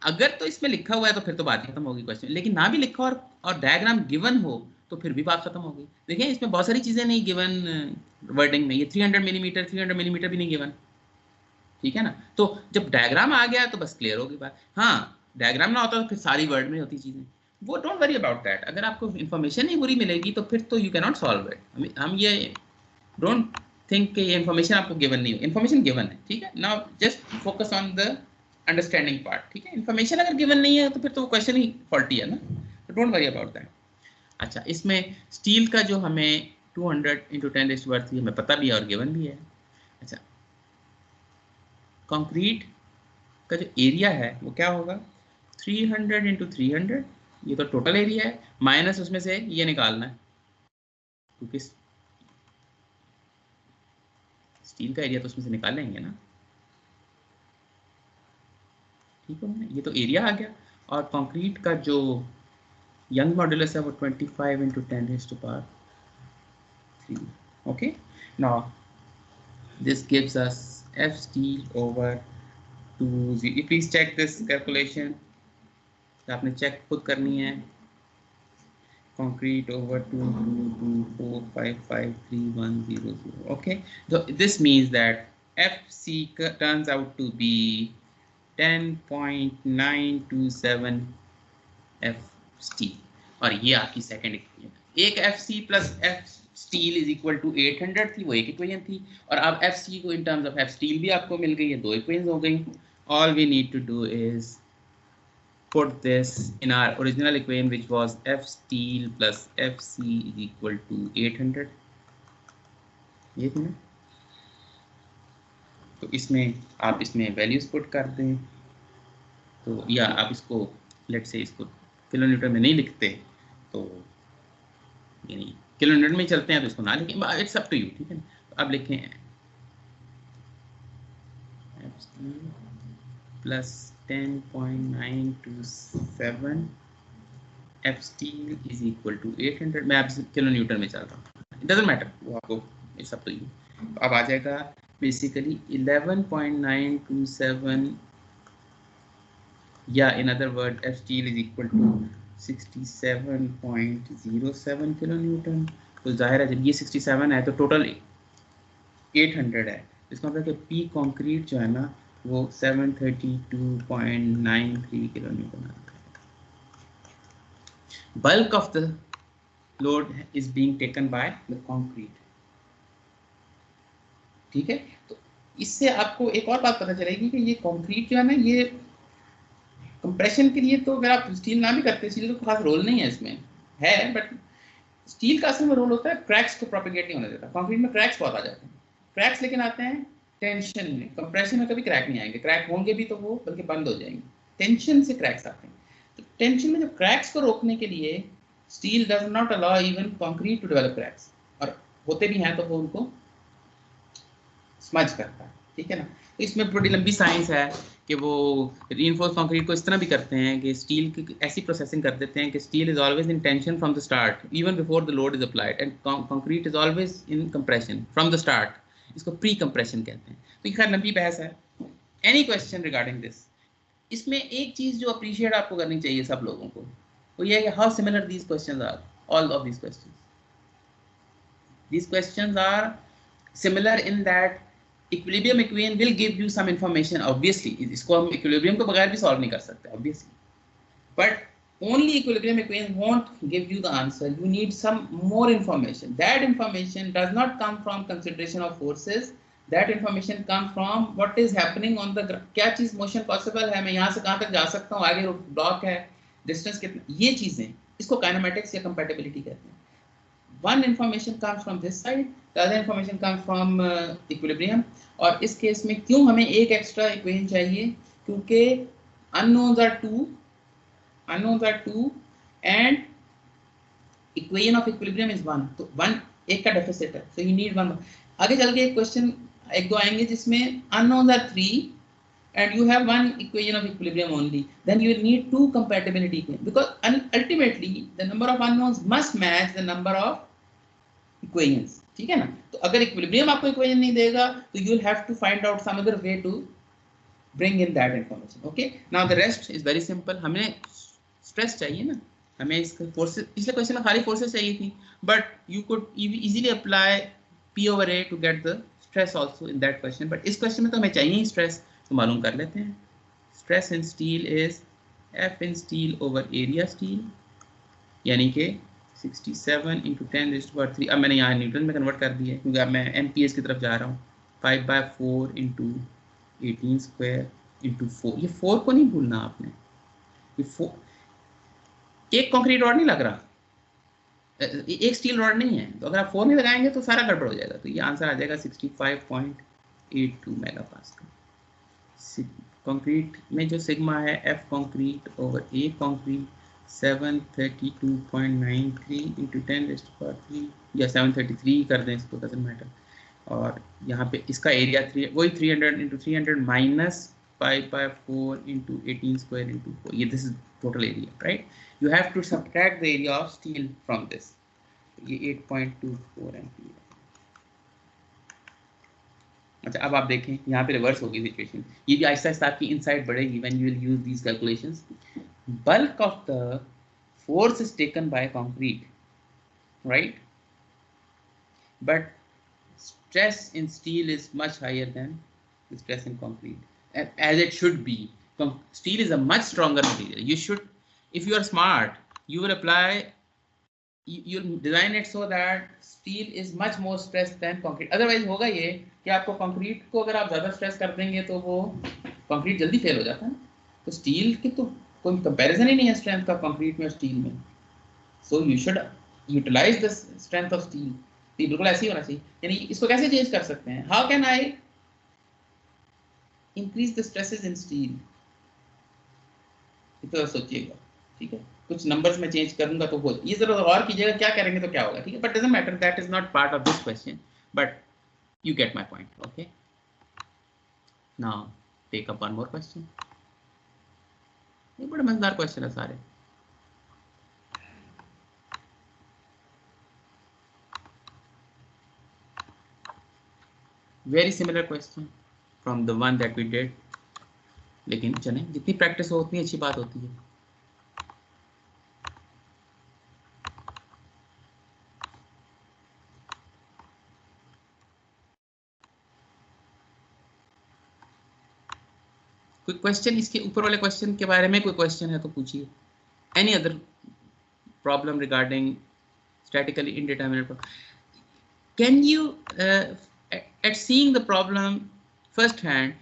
अगर तो इसमें लिखा हुआ है तो फिर तो बात खत्म होगी क्वेश्चन, लेकिन ना भी लिखा और डायग्राम गिवन हो तो फिर भी बात खत्म हो गई। देखिए इसमें बहुत सारी चीजें नहीं गिवन वर्डिंग में, ये 300 मिलीमीटर भी नहीं गिवन, ठीक है ना। तो जब डायग्राम आ गया तो बस क्लियर होगी बात। हाँ, डायग्राम ना होता तो फिर सारी वर्ड में होती चीजें, वो डोंट वरी अबाउट दैट। अगर आपको इन्फॉर्मेशन ही बुरी मिलेगी तो फिर तो you can not solve it. हम ये डोंट थिंक कि ये इन्फॉर्मेशन आपको गिवन नहीं हो, इन्फॉर्मेशन गिवन है, ठीक है। Now just focus on the understanding part, ठीक है। इन्फॉर्मेशन अगर गिवन नहीं है तो फिर तो वो क्वेश्चन ही फॉल्टी है ना, तो डोंट वरी अबाउट दैट। अच्छा, इसमें स्टील का जो हमें 200 × 10⁻³ हमें पता भी है और गिवन भी है। अच्छा, कंक्रीट का जो एरिया है वो क्या होगा, 300 × 300, ये तो टोटल एरिया है, माइनस उसमें से ये निकालना है, क्योंकि स्टील का एरिया तो उसमें से निकाल लेंगे ना, ठीक है ना। ये तो एरिया आ गया, और कंक्रीट का जो यंग मॉड्यूलस है वो 25 × 10⁻³ okay. Now this gives us F steel over 2, please check this calculation, आपने चेक खुद करनी है। Concrete over 222455310 okay, so this means that FC turns out to be 10.927 F steel, और ये आपकी सेकंड इक्वेशन। एक FC प्लस F steel is equal to 800 थी, वो एक इक्वेशन थी, और अब FC को in terms of F steel भी आपको मिल गई है, 2 इक्वेशन हो गई। All we need to do is put this in our original equation, which was F steel plus FC is equal to 800, ये थी ना। तो इसमें आप इसमें वैल्यूज पुट कर दें, तो या आप इसको लेट से इसको किलोमीटर में नहीं लिखते तो यानी किलोमीटर में चलते हैं तो इसको ना लिखें, इट्स अप टू यू, ठीक है ना। तो अब लिखें F steel plus 10.927 F steel is equal to 800, मैं अब किलो न्यूटन में चल रहा हूँ, it doesn't matter, वो आपको इस सब तो ये अब आ जाएगा बेसिकली 11.927 या in other word F steel is equal to 67.07 kilo Newton. तो जाहिर है जब ये 67 है तो टोटल 800 है, इसका मतलब कि P कंक्रीट जो है ना वो 732.93 किलो न्यूटन है। Bulk of the load is being taken by the concrete। ठीक है, तो इससे आपको एक और बात पता चलेगी कि ये कंक्रीट जो है ना ये कंप्रेशन के लिए, तो अगर आप स्टील ना भी करते, स्टील का खास रोल नहीं है इसमें है, बट स्टील का असल में रोल होता है क्रैक्स को प्रोपेगेट नहीं होने देता। कंक्रीट में क्रैक्स बहुत आ जाते हैं, क्रैक्स लेकिन आते हैं टेंशन में, कंप्रेशन में कभी क्रैक नहीं आएंगे, क्रैक होंगे भी तो वो बल्कि बंद हो जाएंगे, टेंशन से क्रैक्स आते हैं। तो टेंशन में जब क्रैक्स को रोकने के लिए steel does not allow even concrete to develop cracks, और होते भी हैं तो वो उनको स्मज करता है। ठीक है ना, तो इसमें बड़ी लंबी साइंस है कि वो रीइंफोर्स कंक्रीट को इस तरह भी करते हैं कि स्टील की ऐसी प्रोसेसिंग कर देते हैं कि steel is always in tension from the start even before the load is applied, and concrete is always in compression from the start, इसको प्री कंप्रेशन कहते हैं। तो ये खैर लंबी बहस है। Any question regarding this? इसमें एक चीज जो अप्रिशिएट आपको करनी चाहिए सब लोगों को, वो ये है कि how similar these questions are, all of these questions, these questions are similar in that equilibrium equation will give you some information obviously, इसको हम equilibrium को बगैर भी solve नहीं कर सकते obviously, but only equilibrium equation won't give you the answer, you need some more information, that information does not come from consideration of forces, that information comes from what is happening on the क्या चीज motion possible है, मैं यहाँ से कहाँ तक जा सकता हूँ, आगे ब्लॉक है, डिस्टेंस कितना, ये चीजें इसको काइनेमेटिक्स या कंपैटिबिलिटी कहते हैं। One information comes from this side, the other information comes from equilibrium, और इस केस में क्यों हमें एक एक्स्ट्रा इक्वेशन चाहिए, क्योंकि unknowns are two and equation of equilibrium is one, तो one एक का डेफिसिट है, so you need one। आगे चल के एक क्वेश्चन एक दो आएंगे जिसमें unknowns are 3 and you have one equation of equilibrium only, then you will need two compatibility because ultimately the number of unknowns must match the number of equations। ठीक है ना, तो अगर equilibrium आपको equation नहीं देगा तो you will have to find out some other way to bring in that information। okay, now the rest is very simple। हमें stress चाहिए ना, हमें इसके forces, पिछले क्वेश्चन में खाली forces चाहिए थी, but you could easily apply P over A to get the stress also in that question, but इस question में तो हमें चाहिए ही stress, तो मालूम कर लेते हैं। Stress in steel is F in steel over area steel, यानी कि 67 × 10⁻3, अब मैंने यहाँ न्यूटन में कन्वर्ट कर दिया है क्योंकि अब मैं MPS की तरफ जा रहा हूँ। 5/4 × 18² × 4, ये 4 को नहीं भूलना आपने, ये 4 एक कंक्रीट रॉड नहीं लग रहा, एक स्टील रॉड नहीं है, तो अगर आप 4 नहीं लगाएंगे तो सारा गड़बड़ हो जाएगा। तो ये आंसर आ जाएगा 65.82 मेगापास्कल। कंक्रीट में जो सिग्मा है F concrete over A concrete 732.93 × 10⁻³ या 733 कर दें इसको, डजंट मैटर। और यहाँ पे इसका एरिया 3 वही 300 × 300 माइनस 5/4 × 18² × 4, ये this is total area, right. You have to subtract the area of steel from this, ये 8.24 एम्पियर। अच्छा, अब आप देखें यहाँ पे रिवर्स होगी सिचुएशन, ये भी आहिस्ता आहिस्ता आपकी इनसाइट बढ़ेगी when you will use these calculations. Bulk of the force is taken by concrete, right, but stress in steel is much higher than the stress in concrete, as it should be. Steel is a much stronger material, you should, if you are smart, you will apply, you'll design it so that steel is much more stressed than concrete। otherwise होगा ये कि आपको concrete को अगर आप ज़्यादा stress कर देंगे तो वो कंक्रीट जल्दी फेल हो जाता है। तो स्टील की तो कोई कंपैरिजन ही नहीं है स्ट्रेंथ का कंक्रीट में और स्टील में, so you should utilise the strength of steel. ये बिल्कुल ऐसे ही होना चाहिए। यानी इसको कैसे चेंज कर सकते हैं, how can I increase the stresses in steel, तो सोचिएगा, ठीक है। कुछ नंबर्स में चेंज करूंगा तो हो, ये जरा और कीजिएगा क्या करेंगे तो क्या होगा, ठीक है। But doesn't matter, that is not part of this question, but you get my point. Okay, now take up one more question. ये बड़ा मजेदार क्वेश्चन है सारे। Very similar question from the one that we did, लेकिन चलें, जितनी practice हो उतनी अच्छी बात होती है। कोई क्वेश्चन इसके ऊपर वाले क्वेश्चन के बारे में, कोई क्वेश्चन है तो पूछिए। Any other problem regarding statically indeterminate problem? Can you at seeing the problem first hand,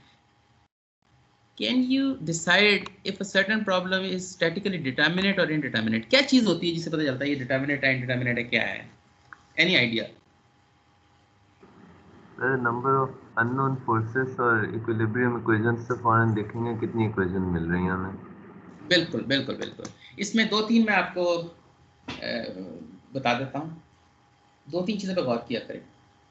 can you decide if a certain problem is statically determinate or indeterminate? क्या चीज होती है जिससे पता चलता है ये determinate है indeterminate है, क्या है? Any idea? Number of unknown forces और इक्विलिब्रियम इक्वेशंस से फौरन देखेंगे कितनी इक्वेशन मिल रही हैं हमें। बिल्कुल बिल्कुल बिल्कुल। इसमें दो तीन मैं आपको बता देता हूँ, दो तीन चीज़ों पर गौर किया करें।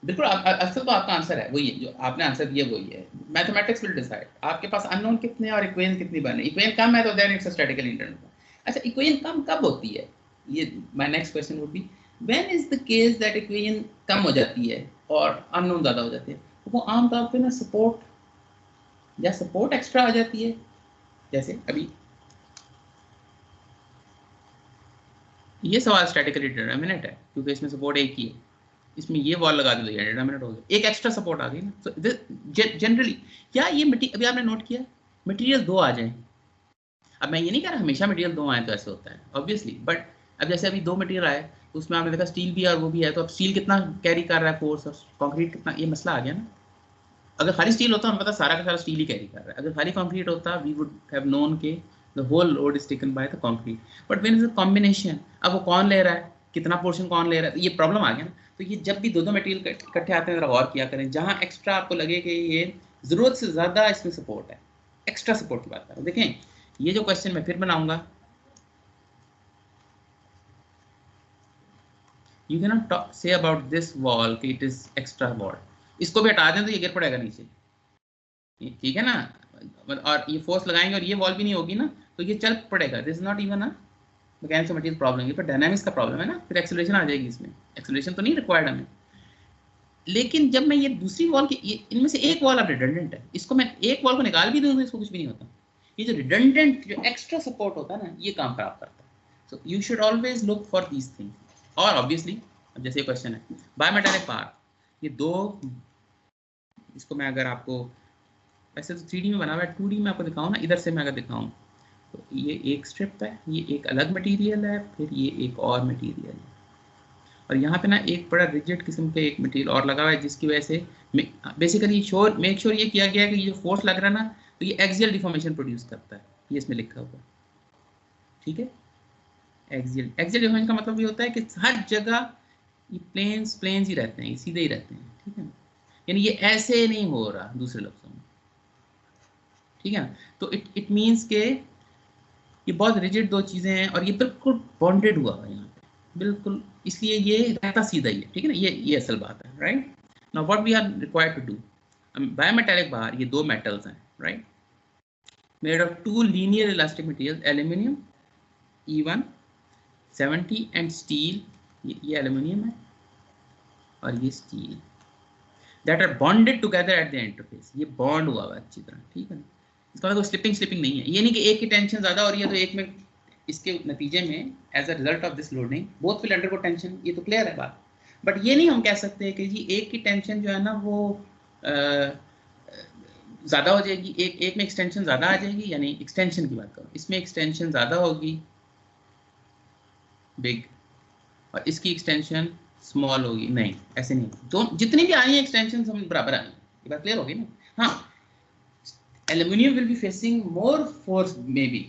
बिल्कुल असल तो आपका आंसर है वही है, जो आपने आंसर दिया वही है। मैथमेटिक्स विल डिसाइड आपके पास अननोन कितने और इक्वेशन कितनी बने। इक्वेशन कम है तो then it's a statically indeterminate. अच्छा, इक्वेशन कम कब होती है? ये my next question would be, when is the case that equation कम हो जाती है और अननोन ज़्यादा हो जाती है? तो वो आमतौर पर ना सपोर्ट या सपोर्ट एक्स्ट्रा आ जाती है। जैसे अभी ये सवाल स्टैटिकली डिटरमिनेट है क्योंकि इसमें सपोर्ट एक ही है, इसमें ये वॉल लगा दी है, डिटरमिनेट हो गया, एक एक्स्ट्रा सपोर्ट आ गई ना। सो जनरली क्या ये अभी आपने नोट किया मटेरियल दो आ जाए। अब मैं ये नहीं कह रहा हमेशा मटेरियल दो आए तो ऐसे होता है ऑब्वियसली, बट अब जैसे अभी दो मटेरियल आए तो उसमें आपने देखा स्टील भी है और वो भी है, तो अब स्टील कितना कैरी कर रहा है फोर्स और कॉन्क्रीट कितना, ये मसला आ गया ना। अगर खाली स्टील होता हमें पता सारा का सारा स्टील ही कैरी कर रहा है, अगर खाली कॉन्क्रीट होता वी वुड हैव नोन के the whole load is taken by the concrete, but when is a combination, अब वो कौन ले रहा है, कितना पोर्शन कौन ले रहा है, ये प्रॉब्लम आ गया ना। तो ये जब भी दो दो मटेरियल इकट्ठे आते हैं जरा गौर किया करें, जहाँ एक्स्ट्रा आपको लगे कि ये जरूरत से ज़्यादा इसमें सपोर्ट है, एक्स्ट्रा सपोर्ट की बात कर रहा हूँ। देखें ये जो क्वेश्चन मैं फिर बनाऊंगा, you can not say about this wall कि इट इज एक्स्ट्रा वॉल, इसको भी हटा दें तो ये गिर पड़ेगा नीचे, ठीक है ना। और ये फोर्स लगाएंगे और ये वॉल भी नहीं होगी ना तो ये चल पड़ेगा। This is not even a mechanics of material problem, ये पर डायनामिक्स का प्रॉब्लम है ना, फिर एक्सेलरेशन आ जाएगी इसमें। एक्सेलरेशन तो नहीं रिक्वायर्ड हमें, लेकिन जब मैं ये दूसरी वॉल की इनमें से एक वॉल अब रिडंडेंट है, इसको मैं एक वॉल को निकाल भी दूं तो इसको कुछ भी नहीं होता। ये जो रिडंडेंट जो एक्स्ट्रा सपोर्ट होता है ना, ये काम खराब करता है। सो you should always look for these things. और ऑब्वियसली अब जैसे क्वेश्चन है बायोमेटालिक पार्ट, ये दो, इसको मैं अगर आपको ऐसे तो 3D में बना हुआ है, 2D में आपको दिखाऊं ना, इधर से मैं अगर दिखाऊं तो ये एक स्ट्रिप है, ये एक अलग मटेरियल है, फिर ये एक और मटेरियल है, और यहाँ पे ना एक बड़ा रिजिड किस्म के एक मटेरियल और लगा हुआ है, जिसकी वजह से बेसिकली मेक श्योर ये किया गया है कि ये फोर्स लग रहा है ना तो ये एक्सियल डिफॉर्मेशन प्रोड्यूस करता है, ये इसमें लिखा हुआ है, ठीक है। एक्सियल डिफॉर्मेशन का मतलब ये होता है कि हर जगह ये प्लेन्स ही रहते हैं, सीधे ही रहते हैं, ठीक है ना, यानी ये ऐसे नहीं हो रहा दूसरे लफ्जों में, ठीक है ना। तो इट मीन्स के ये बहुत रिजिड दो चीज़ें हैं और ये बिल्कुल बॉन्डेड हुआ है यहाँ पे बिल्कुल, इसलिए ये रहता सीधा ही है, ठीक है ना। ये असल बात है, right. Now what we are required to do, bimetallic bar ये दो मेटल्स हैं, right, made of two linear elastic material, aluminium E170 and steel, ये एल्यूमिनियम है और ये steel, that are bonded together at the interface, ये bond हुआ हुआ अच्छी तरह, ठीक है ना। इसका मतलब स्लिपिंग नहीं है, ये नहीं कि एक की टेंशन ज़्यादा हो रही है तो एक में, इसके नतीजे में as a result of this loading both will undergo tension, ये तो क्लियर है बात। बट ये नहीं हम कह सकते कि जी एक की टेंशन जो है ना वो ज़्यादा हो जाएगी, एक में एक्सटेंशन ज़्यादा आ जाएगी, यानी एक्सटेंशन की बात करूँ, इसमें एक्सटेंशन ज़्यादा होगी बिग और इसकी एक्सटेंशन स्मॉल होगी, नहीं ऐसे नहीं, दो जितनी भी आई हैं एक्सटेंशन हम बराबर आई, ये बात क्लियर होगी ना। हाँ, aluminium will be facing more force maybe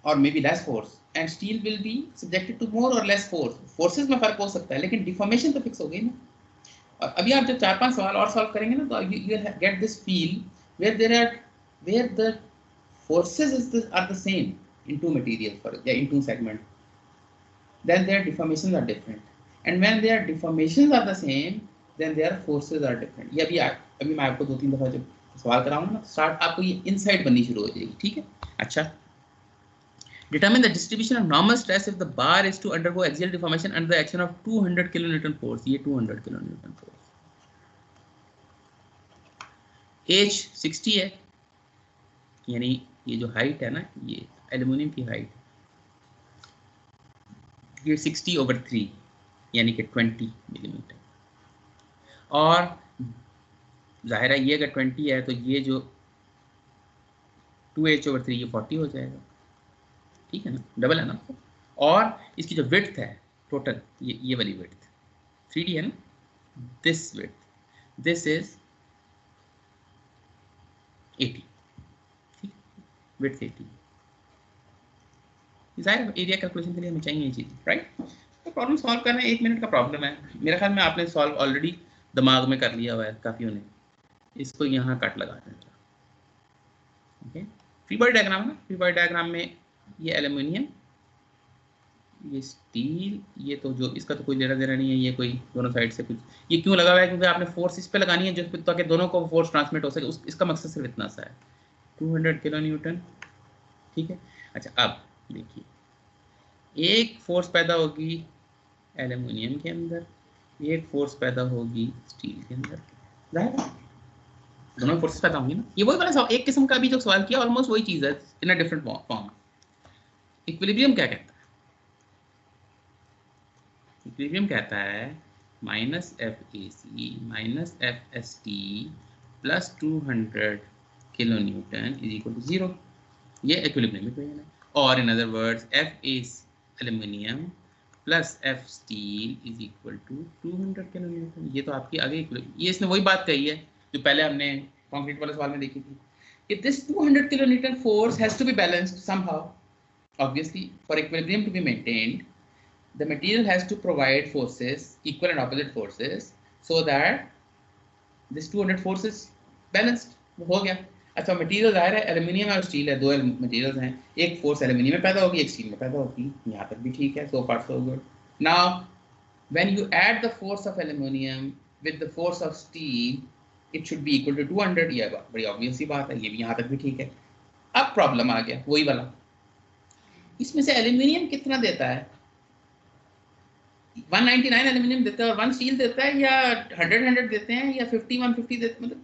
or maybe less force, and steel will be subjected to more or less force, forces में फर्क हो सकता है लेकिन deformation तो फिक्स हो गई ना। और अभी आप जब 4-5 सवाल और सॉल्व करेंगे ना तो you will get this feel where the forces are the same in two materials for in two segments, then their deformations are different, and when their deformations are the same then their forces are different। ये अभी मैं आपको 2-3 दफा जब सवाल कराऊंगा ना start आपको ये इनसाइट बननी शुरू हो जाएगी, ठीक है। अच्छा, determine the distribution of normal stress if the bar is to undergo axial deformation under the action of 200 kilonewton force, ये 200 kilonewton force, एज 60 है, यानी ये जो हाइट है ना, ये एल्यूमिनियम की हाइट ये 60/3 यानी कि 20 मिलीमीटर। और जाहिर है ये अगर 20 है तो ये जो 2h/3 ये 40 हो जाएगा, ठीक है ना, डबल है ना। और इसकी जो विड्थ है टोटल, ये वाली विड्थ 3D है ना, दिस विड्थ दिस इज 80, ठीक, विड्थ 80। जाहिर एरिया कैलकुलेशन के लिए हमें चाहिए ये चीज़, राइट। तो प्रॉब्लम सॉल्व करना 1 मिनट का प्रॉब्लम है, मेरे ख्याल में आपने सॉल्व ऑलरेडी दिमाग में कर लिया हुआ है काफ़ियों ने। इसको यहाँ कट लगा दें, ओके। फ्री बॉडी डायग्राम है ना, फ्री बॉडी डायग्राम में ये एल्यूमिनियम, ये स्टील, ये तो जो इसका तो कोई लेना देना नहीं है, ये कोई दोनों साइड से कुछ, ये क्यों लगा हुआ है क्योंकि आपने फोर्स इस पे लगानी है जो ताकि दोनों को फोर्स ट्रांसमिट हो सके, इसका मकसद सिर्फ इतना सा है, 200 किलो न्यूटन, ठीक है। अच्छा अब देखिए, एक फोर्स पैदा होगी एल्यूमिनियम के अंदर, एक फोर्स पैदा होगी स्टील के अंदर, जाहिर है दोनों फोर्सेस पैदा होंगी ना। ये वही वाला एक किस्म का भी जो सवाल किया ऑलमोस्ट वही चीज है in a different form. Equilibrium क्या कहता है? इक्विलिब्रियम कहता है -FAC minus FST plus 200 kilo newton is equal to 0। ये इक्विलिब्रियम इक्वेशन है। और in other words FA aluminium plus F steel is equal to 200 kilo newton. ये तो आपकी आगे ये इसने वही बात कही है जो पहले हमने कंक्रीट वाले सवाल में देखी थी कि this 200 kilo newton force has to be balanced somehow. Obviously, for equilibrium to be maintained, the material has to provide forces, equal and opposite forces, so that this 200 forces balanced हो गया। अच्छा material जाहिर है aluminium और steel है, दो materials हैं, एक फोर्स एल्यूमिनियम में पैदा होगी एक स्टील में पैदा होगी, यहाँ तक भी ठीक है, so far so good. Now when you add the force of aluminium with the force of steel, it should be equal to 200। ये बड़ी ऑब्वियस सी बात है, ये भी यहाँ तक भी ठीक है। अब प्रॉब्लम आ गया वही वाला, इसमें से एल्यूमिनियम कितना देता है? 199 एल्यूमिनियम देता है और 1 स्टील देता है, या 100 देते हैं, या 50 150 देते, मतलब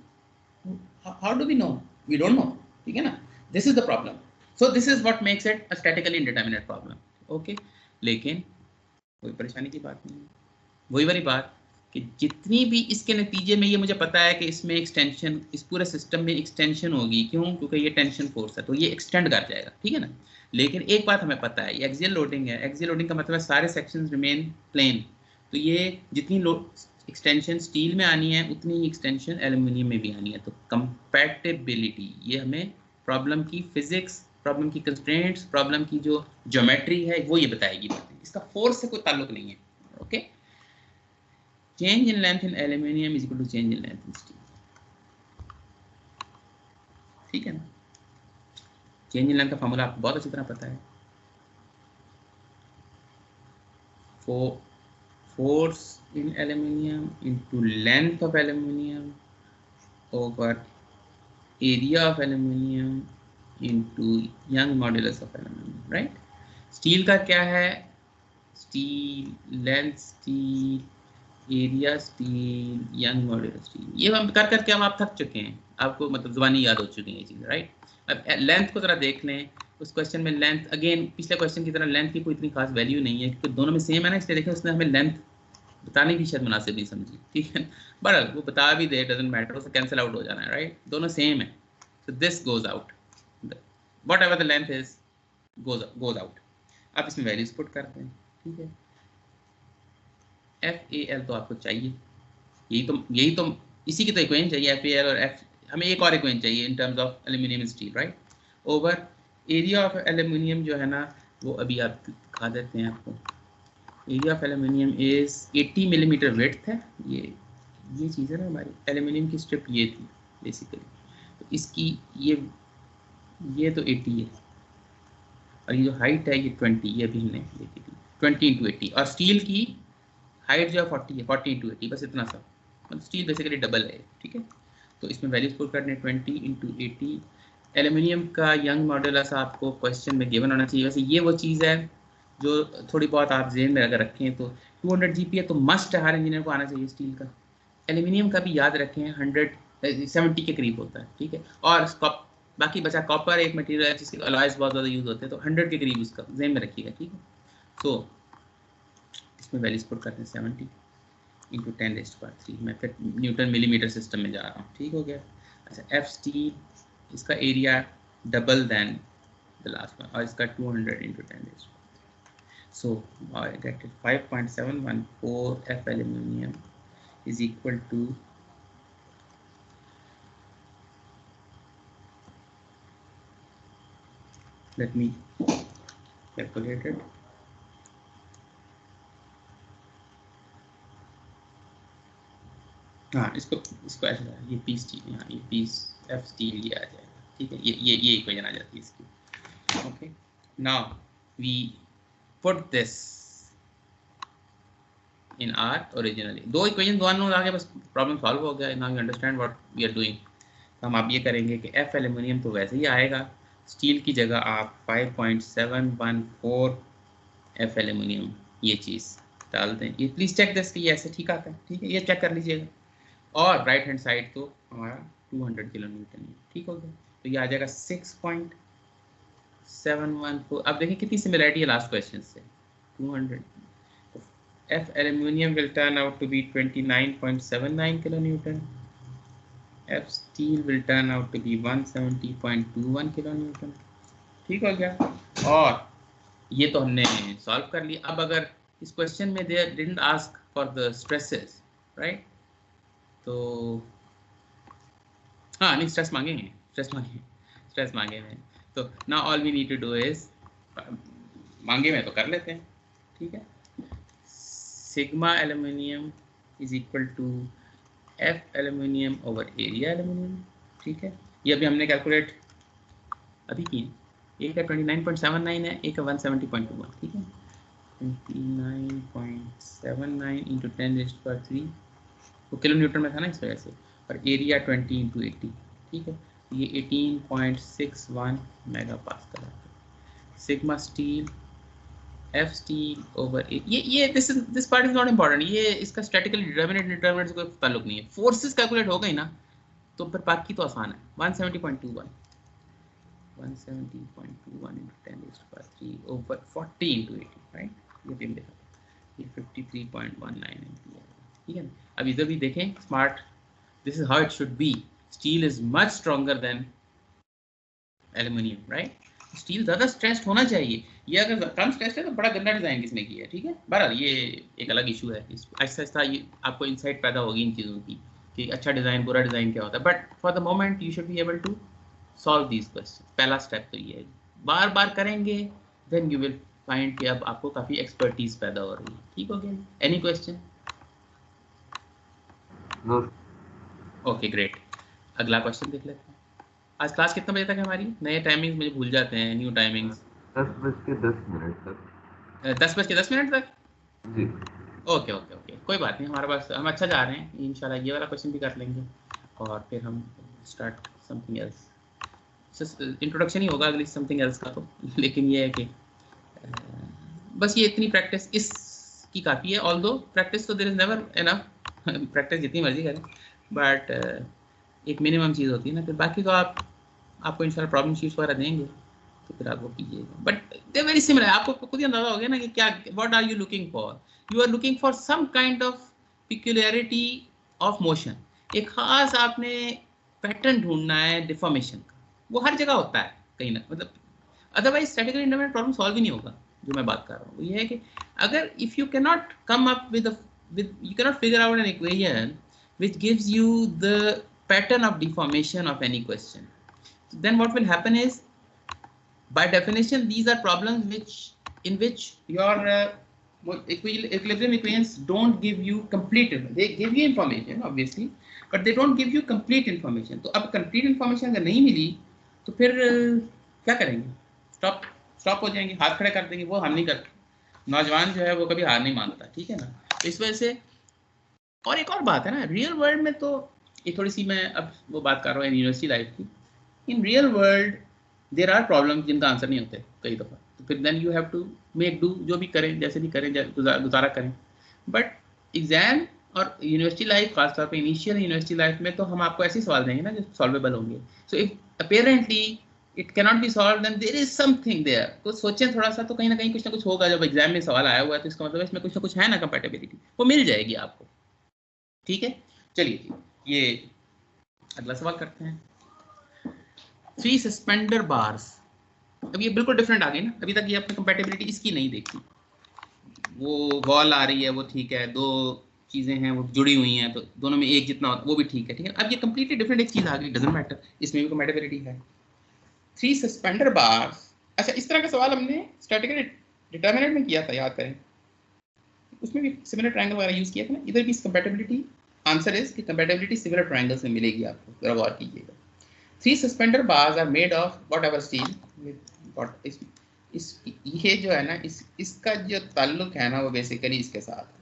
how do we know? We don't know, ठीक है ना। This is the problem. So this is what makes it a statically indeterminate problem, okay. लेकिन कोई परेशानी की बात नहीं है, वही वाली बात कि जितनी भी इसके नतीजे में, ये मुझे पता है कि इसमें एक्सटेंशन, इस पूरे सिस्टम में एक्सटेंशन होगी, क्यों? क्योंकि ये टेंशन फोर्स है तो ये एक्सटेंड कर जाएगा, ठीक है ना। लेकिन एक बात हमें पता है, ये एक्सियल लोडिंग है, एक्सियल लोडिंग का मतलब है सारे सेक्शंस रिमेन प्लेन, तो ये जितनी एक्सटेंशन स्टील में आनी है उतनी ही एक्सटेंशन एल्यूमिनियम में भी आनी है। तो कंपैटिबिलिटी, ये हमें प्रॉब्लम की फिजिक्स, प्रॉब्लम की कंस्ट्रेंट्स, प्रॉब्लम की जो ज्योमेट्री है वो ये बताएगी, इसका फोर्स से कोई ताल्लुक नहीं है, okay. Change in length in aluminium is equal to change in length in steel, ठीक है ना। चेंज इन लेंथ का फॉर्मूला आपको बहुत अच्छी तरह पता है, force in aluminium into length of aluminium over area of aluminium into Young modulus of aluminium, right. Steel का क्या है? Steel length, steel area, steel young modulus steel, ये हम कर करके हम आप थक चुके हैं, आपको मतलब जुबानी याद हो चुकी है ये चीज़, राइट। अब लेंथ को जरा देख लें, उस क्वेश्चन में लेंथ अगेन पिछले क्वेश्चन की तरह लेंथ की कोई इतनी खास वैल्यू नहीं है क्योंकि दोनों में सेम है ना, इसलिए देखें उसने हमें लेंथ बताने की शायद मुनासिब नहीं समझी, ठीक है। बट वो बता भी दे, डजंट मैटर, उससे कैंसिल आउट हो जाना है, राइट। दोनों सेम है, so this goes out, what ever the length is goes out. आप इसमें वैल्यूज पुट करते हैं, ठीक है। FAL तो आपको चाहिए, यही तो इसी की तो इक्वेशन चाहिए, FAL और F, हमें एक और इक्वेशन चाहिए इन terms of aluminium and steel, right. Over area of aluminium जो है ना, वो अभी आप दिखा देते हैं आपको। Area of aluminium is 80 millimetre width है, ये चीज़ है ना हमारी एल्यूमिनियम की स्ट्रिप, ये थी बेसिकली, तो इसकी ये तो 80 है, और ये जो हाइट है ये 20, ये अभी हमने देखी थी, 20 × 80, और स्टील की हाइट जो है 40 है, 40 × 80, बस इतना सा, मतलब स्टील बेसिकली डबल है, ठीक है। तो इसमें वैल्यूज पुट करने 20 × 80। एल्यूमिनियम का यंग मॉड्यूलस आपको क्वेश्चन में गिवन होना चाहिए। वैसे ये वो चीज़ है जो थोड़ी बहुत आप जेन में अगर रखें तो 200 GPa तो मस्ट है, हर इंजीनियर को आना चाहिए स्टील का। एल्यूमिनियम का भी याद रखें 100 70 के करीब होता है, ठीक है। और बाकी बचा कॉपर एक मटेरियल है जिसके अलॉयज बहुत ज़्यादा यूज होते हैं, तो 100 के करीब उसका ज़हन में रखिएगा, ठीक है। सो इसमें वैल्यूज पुट करते हैं 70 इंटू 10⁻3। मैं फिर न्यूटन मिलीमीटर सिस्टम में जा रहा हूँ, ठीक हो गया। अच्छा, एफ स्टील, इसका area double than the last one, और इसका 200 into 10⁻3। So I get it 5.714 F aluminium is equal to let me calculate it. हाँ, इसको ऐसा ये पी स्टील, हाँ ये पीस एफ स्टील ये आ जाएगा, ठीक है। ये इक्वेशन आ जाती है इसकी। Okay, now we put this in our originally, दो इक्वेशन दोनों आगे, बस प्रॉब्लम सॉल्व हो गया। Now you understand what we are doing. तो हम अब ये करेंगे कि एफ एल्यूमिनियम तो वैसे ही आएगा, स्टील की जगह आप 5.714 एफ एल्यूमिनियम ये चीज़ डाल दें। ये प्लीज़ चेक दिस कि ये ऐसे ठीक आता है, ठीक है, ये चेक कर लीजिएगा। और राइट हैंड साइड तो हमारा 200 किलो न्यूटन है, ठीक हो गया। तो ये आ जाएगा 6.714। अब देखिए कितनी सिमिलरिटी है लास्ट क्वेश्चन से, 200। F aluminium will turn out to be 29.79 kilonewton. F steel will turn out to be 170.21 kilonewton. ठीक हो गया। और ये तो हमने सॉल्व कर लिया। अब अगर इस क्वेश्चन में they didn't ask for the stresses, right, तो हाँ नहीं, स्ट्रेस मांगेंगे, स्ट्रेस मांगेंगे। तो now all we need to do is, मांगे में तो कर लेते हैं, ठीक है। Sigma aluminium is equal to F aluminium over area aluminium, ठीक है। ये अभी हमने कैलकुलेट अभी किए, एक है 29.79 है, एक है 170.21, ठीक है। 29.79 इंटू 10⁻3 वो किलो न्यूटन में था ना इस वजह से, और एरिया 20 इंटू 80, ठीक है। ये 18.61 मेगा पास्कल है। Sigma steel F steel over ये this part is not important, ये इसका स्टैटिकली डिटरमिनेंट से कोई ताल्लुक नहीं है। फोर्सेस कैलकुलेट हो गई ना, तो फिर बाकी तो आसान है। 170.21 into 10⁻3 over 40 into 80, राइट। ये भी देखा, ये 53.19 एम्पियर, ठीक है। अब इधर भी देखें, smart, this is how it should be. Steel is much stronger than aluminium, right. Steel ज़्यादा स्ट्रेस्ड होना चाहिए। ये अगर कम स्ट्रेस्ड है तो बड़ा गंदा डिज़ाइन किसने किया है, ठीक है। बहरहाल ये एक अलग इशू है, ऐसा ऐसा ये आपको इंसाइट पैदा होगी इन चीज़ों की कि अच्छा डिज़ाइन बुरा डिज़ाइन क्या होता है। But for the moment you should be able to solve these question. पहला स्टेप तो ये है, बार बार करेंगे देन यू विल फाइंड कि अब आपको काफ़ी एक्सपर्टीज पैदा हो रही है, ठीक हो गया। Any question? ओके ग्रेट, अगला क्वेश्चन देख लेते हैं। आज क्लास कितने बजे तक है हमारी? नए टाइमिंग्स मुझे भूल जाते हैं, न्यू टाइमिंग्स। 10:10 तक। 10:10 तक जी। ओके ओके ओके, कोई बात नहीं, हमारे पास हम अच्छा जा रहे हैं। इंशाल्लाह ये वाला क्वेश्चन भी कर लेंगे और फिर हम स्टार्ट समथिंग एल्स। इंट्रोडक्शन ही होगा अगली समथिंग एल्स का तो, लेकिन ये है कि बस ये इतनी प्रैक्टिस इसकी काफ़ी है। ऑल्दो प्रैक्टिस तो there is never enough, practice जितनी मर्जी करें, बट एक मिनिमम चीज़ होती है ना। फिर बाकी तो आपको इंशाल्लाह प्रॉब्लम शीट्स वगैरह देंगे तो फिर आप वो कीजिएगा। बट दे वेरी सिमिलर, आपको खुद ही अंदाजा हो गया ना कि क्या, what are you looking for. You are looking for some kind of peculiarity of motion. एक खास आपने पैटर्न ढूंढना है डिफॉर्मेशन का, वो हर जगह होता है कहीं ना, मतलब otherwise statically independent problem solve ही नहीं होगा। जो मैं बात कर रहा हूँ वो ये है कि अगर if you can not come up with you can not figure out an equation which gives you the pattern of deformation of any question, then what will happen is, by definition, these are problems in which your equilibrium equations don't give you complete, they give you information obviously, but they don't give you complete information. तो अब complete information अगर नहीं मिली तो फिर क्या करेंगे? Stop हो जाएंगे, हाथ खड़े कर देंगे। वो हम नहीं करते, नौजवान जो है वो कभी हार नहीं मानता, ठीक है ना। इस वजह से, और एक और बात है ना, रियल वर्ल्ड में तो ये थोड़ी सी मैं अब वो बात कर रहा हूँ यूनिवर्सिटी लाइफ की। In real world there are problems जिनका आंसर नहीं होते कई दफ़ा, तो फिर then you have to make do, जो भी करें, जैसे भी करें, गुजारा करें। बट एग्जाम और यूनिवर्सिटी लाइफ, खासतौर पे इनिशियल यूनिवर्सिटी लाइफ में तो हम आपको ऐसे सवाल देंगे ना जो सॉल्वेबल होंगे. So if apparently it can not be solve then there is something there. तो सोचें थोड़ा सा, तो कहीं ना कहीं कुछ ना कुछ होगा. जब एग्जाम में सवाल आया हुआ है तो इसका मतलब इसमें कुछ ना कुछ है ना कंपैटिबिलिटी, वो मिल जाएगी आपको. ठीक है, चलिए ये अगला सवाल करते हैं. 3 सस्पेंडर बार्स. अब ये बिल्कुल डिफरेंट आ गई ना. अभी तक ये आपने कंपैटिबिलिटी इसकी नहीं देखी. वो वॉल आ रही है, वो ठीक है, दो चीजें हैं वो जुड़ी हुई हैं, तो दोनों में एक जितना वो भी ठीक है. ठीक है, अब ये कंप्लीटली डिफरेंट एक चीज आ गई. डजंट मैटर, इसमें भी कंपैटिबिलिटी है. 3 सस्पेंडर बार्स. अच्छा, इस तरह का सवाल हमने स्टैटिकली डिटरमिनेंट में किया था, याद करें. उसमें भी सिमिलर ट्रायंगल वगैरह यूज किया था ना. इधर भी कंपैटिबिलिटी, आंसर इज कि कंपैटिबिलिटी सिमिलर ट्रायंगल्स में मिलेगी आपको. जरा गौर कीजिएगा. 3 suspender bars are made of whatever steel with what इस ये जो है ना, इसका जो ताल्लुक है ना वो बेसिकली इसके साथ है.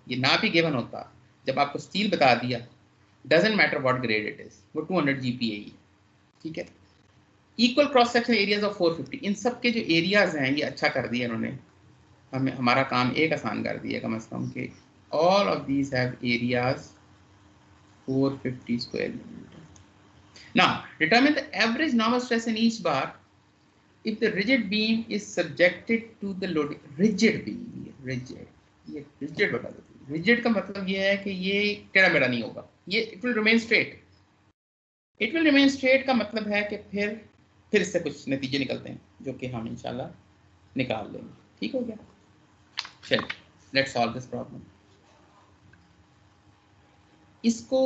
ये ना भी गिवन होता, जब आपको स्टील बता दिया, doesn't matter what grade it is, वो 200 GPa है. ठीक है. Equal cross section areas of 450. इन सब के जो एरियाज हैं ये अच्छा कर दिया इन्होंने, हमें हमारा काम एक आसान कर दिया कम से कम के. All of these have areas 450 square metre. Now, determine the average normal stress in each bar if the rigid beam is subjected to the loading. Rigid beam, rigid, ये rigid बता दो. Rigid का मतलब ये है कि ये टेढ़ा मेढ़ा नहीं होगा, ये it will remain straight. It will remain straight का मतलब है कि फिर इससे कुछ नतीजे निकलते हैं जो कि हम इंशाल्लाह निकाल लेंगे. ठीक हो गया. चलिए, let's solve this problem. इसको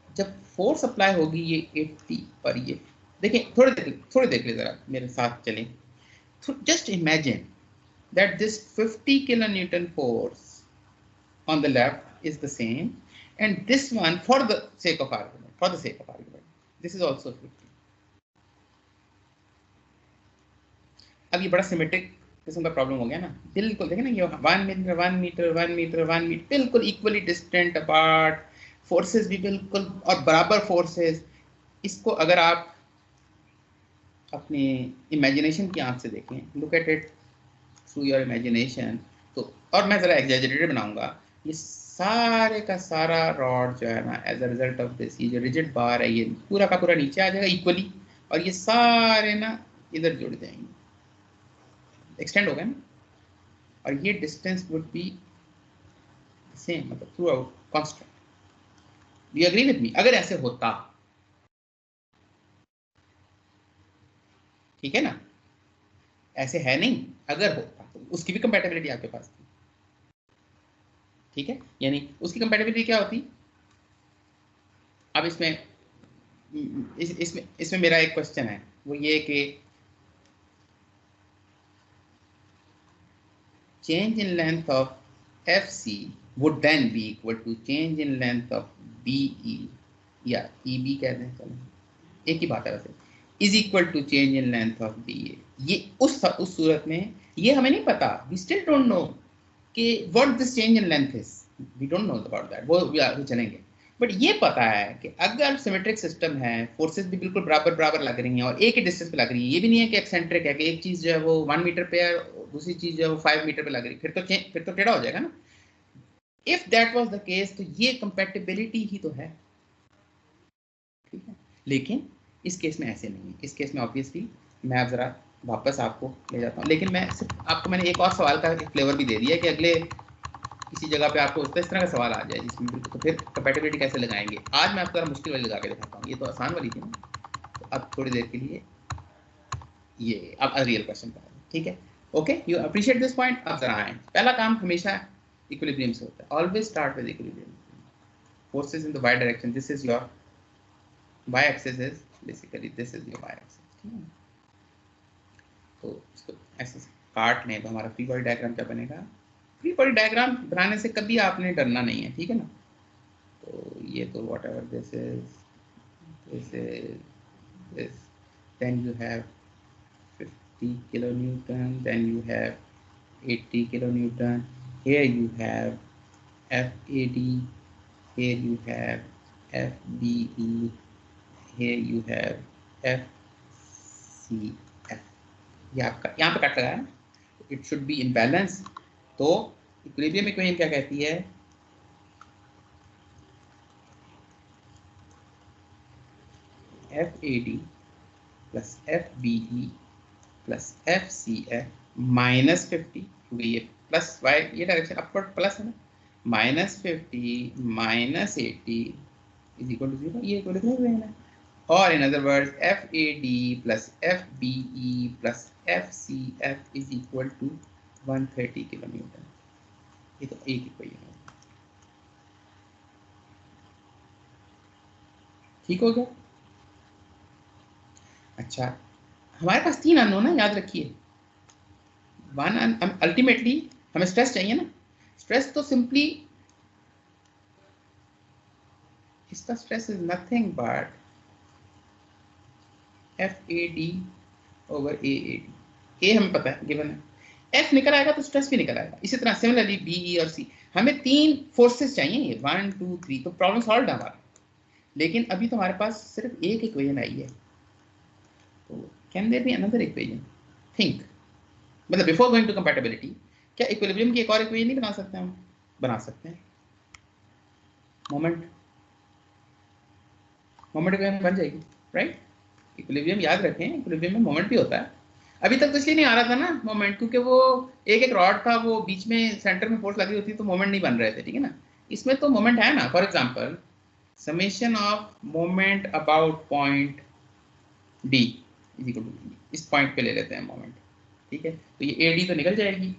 जब फोर्स अप्लाई होगी ये 80 पर, ये देखें, थोड़े देख ले जरा मेरे साथ चलें. Just imagine that this 50 kilonewton force on the left is the same and this one, for the sake of argument, this is also 50. अब ये बड़ा सिमेट्रिक किस्म का प्रॉब्लम हो गया ना. बिल्कुल देखें ना, ये 1 मीटर 1 मीटर 1 मीटर 1 मीटर बिल्कुल इक्वली डिस्टेंट अपार्ट, फोर्सेस भी बिल्कुल और बराबर फोर्सेस. इसको अगर आप अपनी इमेजिनेशन की आंख से देखें, look at it through your imagination, तो और मैं ज़रा एग्जैजरेटेड बनाऊंगा, ये सारे का सारा रॉड जो है ना, as a result of this, ये जो रिजिड बार है ये पूरा का पूरा नीचे आ जाएगा इक्वली, और ये सारे ना इधर जुड़ जाएंगे, एक्सटेंड हो गए ना. और ये डिस्टेंस वुड बी सेम, मतलब through out constant. Do you agree with me? अगर ऐसे होता, ठीक है ना, ऐसे है नहीं, अगर होता तो उसकी भी कंपैटिबिलिटी आपके पास थी. ठीक है, यानी उसकी कंपैटिबिलिटी क्या होती. अब इसमें मेरा एक क्वेश्चन है, वो ये कि change in length of FC would then be equal to change in length of BE, या EB कह दें, चलो एक ही बात है वैसे, is equal to change in length of BA. ये उस सूरत में ये हमें नहीं पता, we still don't know कि what this change in length is, we don't know about that, वो आगे चलेंगे. बट ये पता है कि अगर सिमेट्रिक सिस्टम है, फोर्सेस भी बिल्कुल बराबर लग रही हैं और एक ही डिस्टेंस पे लग रही है, ये भी नहीं है कि एक्सेंट्रिक है कि एक चीज जो है वो 1 मीटर पे है, दूसरी चीज जो है वो 5 मीटर पे लग रही है, फिर तो टेढ़ा हो जाएगा ना. If that was the case तो ये कंपैटिबिलिटी ही तो है. ठीक है, लेकिन इस केस में ऐसे नहीं है. इस केस में ऑब्वियसली मैं अब जरा वापस आपको ले जाता हूँ, लेकिन मैं सिर्फ आपको मैंने एक और सवाल का एक फ्लेवर भी दे दिया कि अगले किसी जगह पे आपको इस तरह का सवाल आ जाए जिसमें तो फिर कंपैटिबिलिटी कैसे लगाएंगे. आज मैं आपको जरा मुश्किल वाली लगा के दिखाता हूँ, ये तो आसान वाली थी ना. तो अब थोड़ी देर के लिए ये अब रियल क्वेश्चन पर. ठीक है, okay, you appreciate this point. अब जरा आए, पहला काम हमेशा इक्विलिब्रियम से होता है. Always start with equilibrium. Forces in the Y direction, this is your y axis, is basically this is your y axis. तो इसको ऐसे काट लें तो हमारा फ्री बॉडी डायग्राम क्या बनेगा. फ्री बॉडी डायग्राम बनाने से कभी आपने डरना नहीं है. ठीक है ना. तो ये तो whatever this is then you have 50 kilonewton, then you have 80 kilonewton, here you have FAD, here you have FBE, here you have FCF. ये आपका यहाँ पे कट लगा है, it should be in balance. तो इक्विलिब्रियम इक्वेशन क्या कहती है FAD plus FBE plus FCF minus 50, क्योंकि ये प्लस वाई ये डायरेक्शन अपवर्ड प्लस है ना, minus 50 minus 80 is equal to 0, ये इक्विलिब्रियम है। और in other words FAD plus FBE plus FCF is equal to 130 kilometre. ये तो एक इक्वेशन है, ठीक हो गया। अच्छा, हमारे पास 3 अननोन है, याद रखिए। वन अल्टीमेटली हमें स्ट्रेस चाहिए ना, स्ट्रेस तो सिंपली इसका stress is nothing but FAD over AAD। A हमें पता है, गिवन है, F निकल आएगा तो स्ट्रेस भी निकल आएगा। इसी तरह सिमिलरली BE और C, हमें 3 फोर्सेस चाहिए, ये 1 2 3, तो प्रॉब्लम सॉल्व है हमारा। लेकिन अभी तो हमारे पास सिर्फ एक इक्वेशन आई है, तो can there be another equation? Think, मतलब बिफोर गोइंग टू कंपैटिबिलिटी, क्या इक्विलिब्रियम की एक और इक्वेशन नहीं बना सकते हम? बना सकते हैं। मोमेंट इक्वेशन बन जाएगी, राइट? इक्विलिब्रियम याद रखें, इक्विलिब्रियम में मोमेंट भी होता है। अभी तक तो इसलिए नहीं आ रहा था ना मोमेंट, क्योंकि वो एक एक रॉड था, वो बीच में सेंटर में फोर्स लगी होती तो मोमेंट नहीं बन रहे थे, ठीक है ना। इसमें तो मोमेंट है ना। For example summation of moment about point D is equal to, इस पॉइंट पे ले लेते हैं मोमेंट, ठीक है। तो ये AD तो निकल जाएगी,